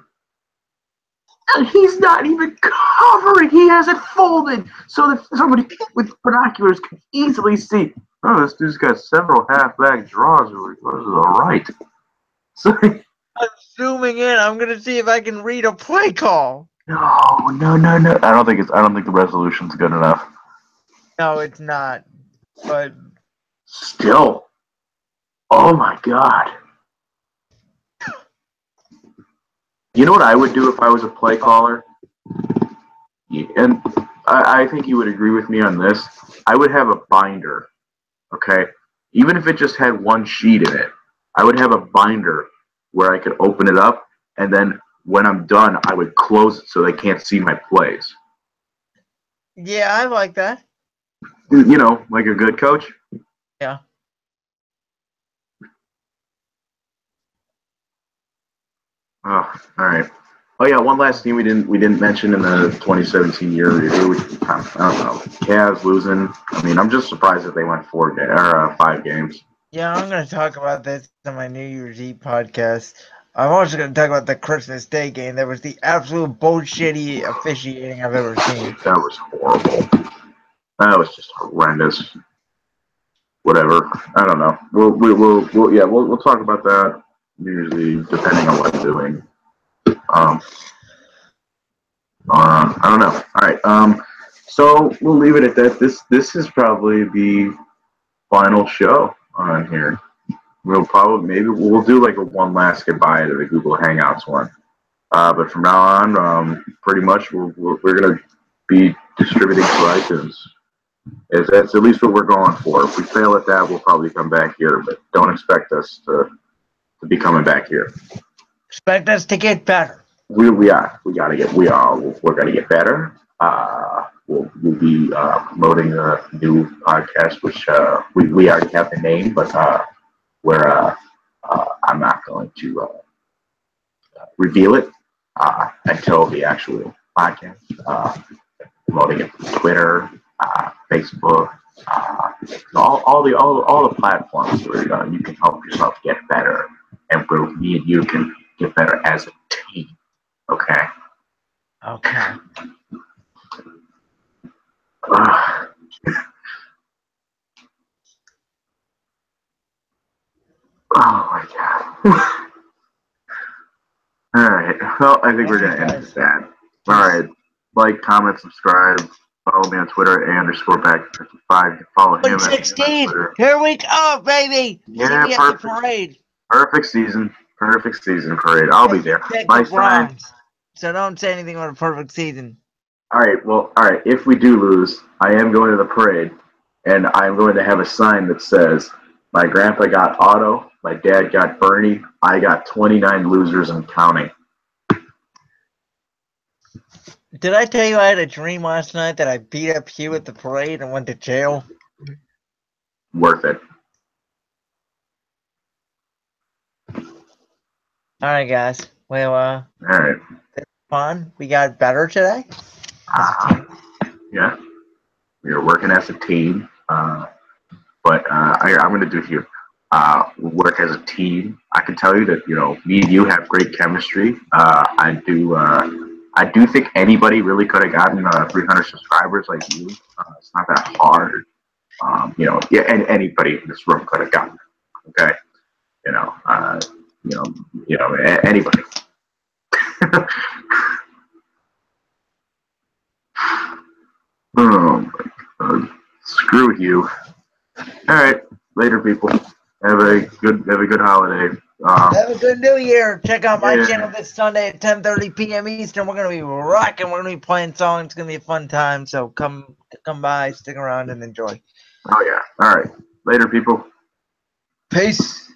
and he's not even covering. He has it folded so that somebody with binoculars can easily see. Oh, this dude's got several halfback draws to the right. So,
I'm zooming in. I'm gonna see if I can read a play call.
No. I don't think the resolution's good enough.
No, it's not. But
still, oh my god. You know what I would do if I was a play caller? And I think you would agree with me on this. I would have a binder, okay? Even if it just had one sheet in it, I would have a binder where I could open it up, and then when I'm done, I would close it so they can't see my plays.
Yeah, I like that.
You know, like a good coach?
Yeah.
Oh, all right. Oh yeah, one last thing we didn't mention in the 2017 year review. Which, I don't know. Cavs losing. I mean, I'm just surprised that they went 5 games.
Yeah, I'm going to talk about this on my New Year's Eve podcast. I'm also going to talk about the Christmas Day game. That was the absolute bullshitty officiating I've ever seen.
That was horrible. That was just horrendous. Whatever. I don't know. We'll talk about that usually depending on what I'm doing. I don't know. All right. So we'll leave it at that. This is probably the final show on here. We'll do like a one last goodbye to the Google Hangouts one. But from now on, pretty much we're gonna be distributing to iTunes. That's at least what we're going for. If we fail at that, we'll probably come back here, but don't expect us to be coming back here.
Expect us to get better.
We're gonna get better. we'll be promoting a new podcast, which we already have the name, but where I'm not going to reveal it until the actual podcast. Promoting it on Twitter, Facebook, all the platforms where you can help yourself get better, and where me and you can get better as a team. Okay.
Okay.
Oh my god. All right. Well, I think we're gonna end with that. All right. Like, comment, subscribe. Follow me on Twitter @_back55. Follow him
16. Here we go, baby.
Yeah,
see me at the parade.
Perfect season parade. I'll be there.
My sign. So don't say anything about a perfect season.
All right. If we do lose, I am going to the parade, and I'm going to have a sign that says, "My grandpa got Otto, my dad got Bernie, I got 29 losers and counting."
Did I tell you I had a dream last night that I beat up Hugh at the parade and went to jail?
Worth it.
All right, guys. Well,
all right.
It's fun. We got better today.
Yeah. We are working as a team. But I'm going to do here. Work as a team. I can tell you that me and you have great chemistry. I do think anybody really could have gotten 300 subscribers like you. It's not that hard. And anybody in this room could have gotten it. Okay. Anybody. Oh my God. Screw you. All right, later, people. Have a good holiday.
Have a good New Year. Check out my channel this Sunday at 10:30 p.m. Eastern. We're gonna be rocking. We're gonna be playing songs. It's gonna be a fun time. So come by, stick around, and enjoy.
Oh yeah. All right. Later, people.
Peace.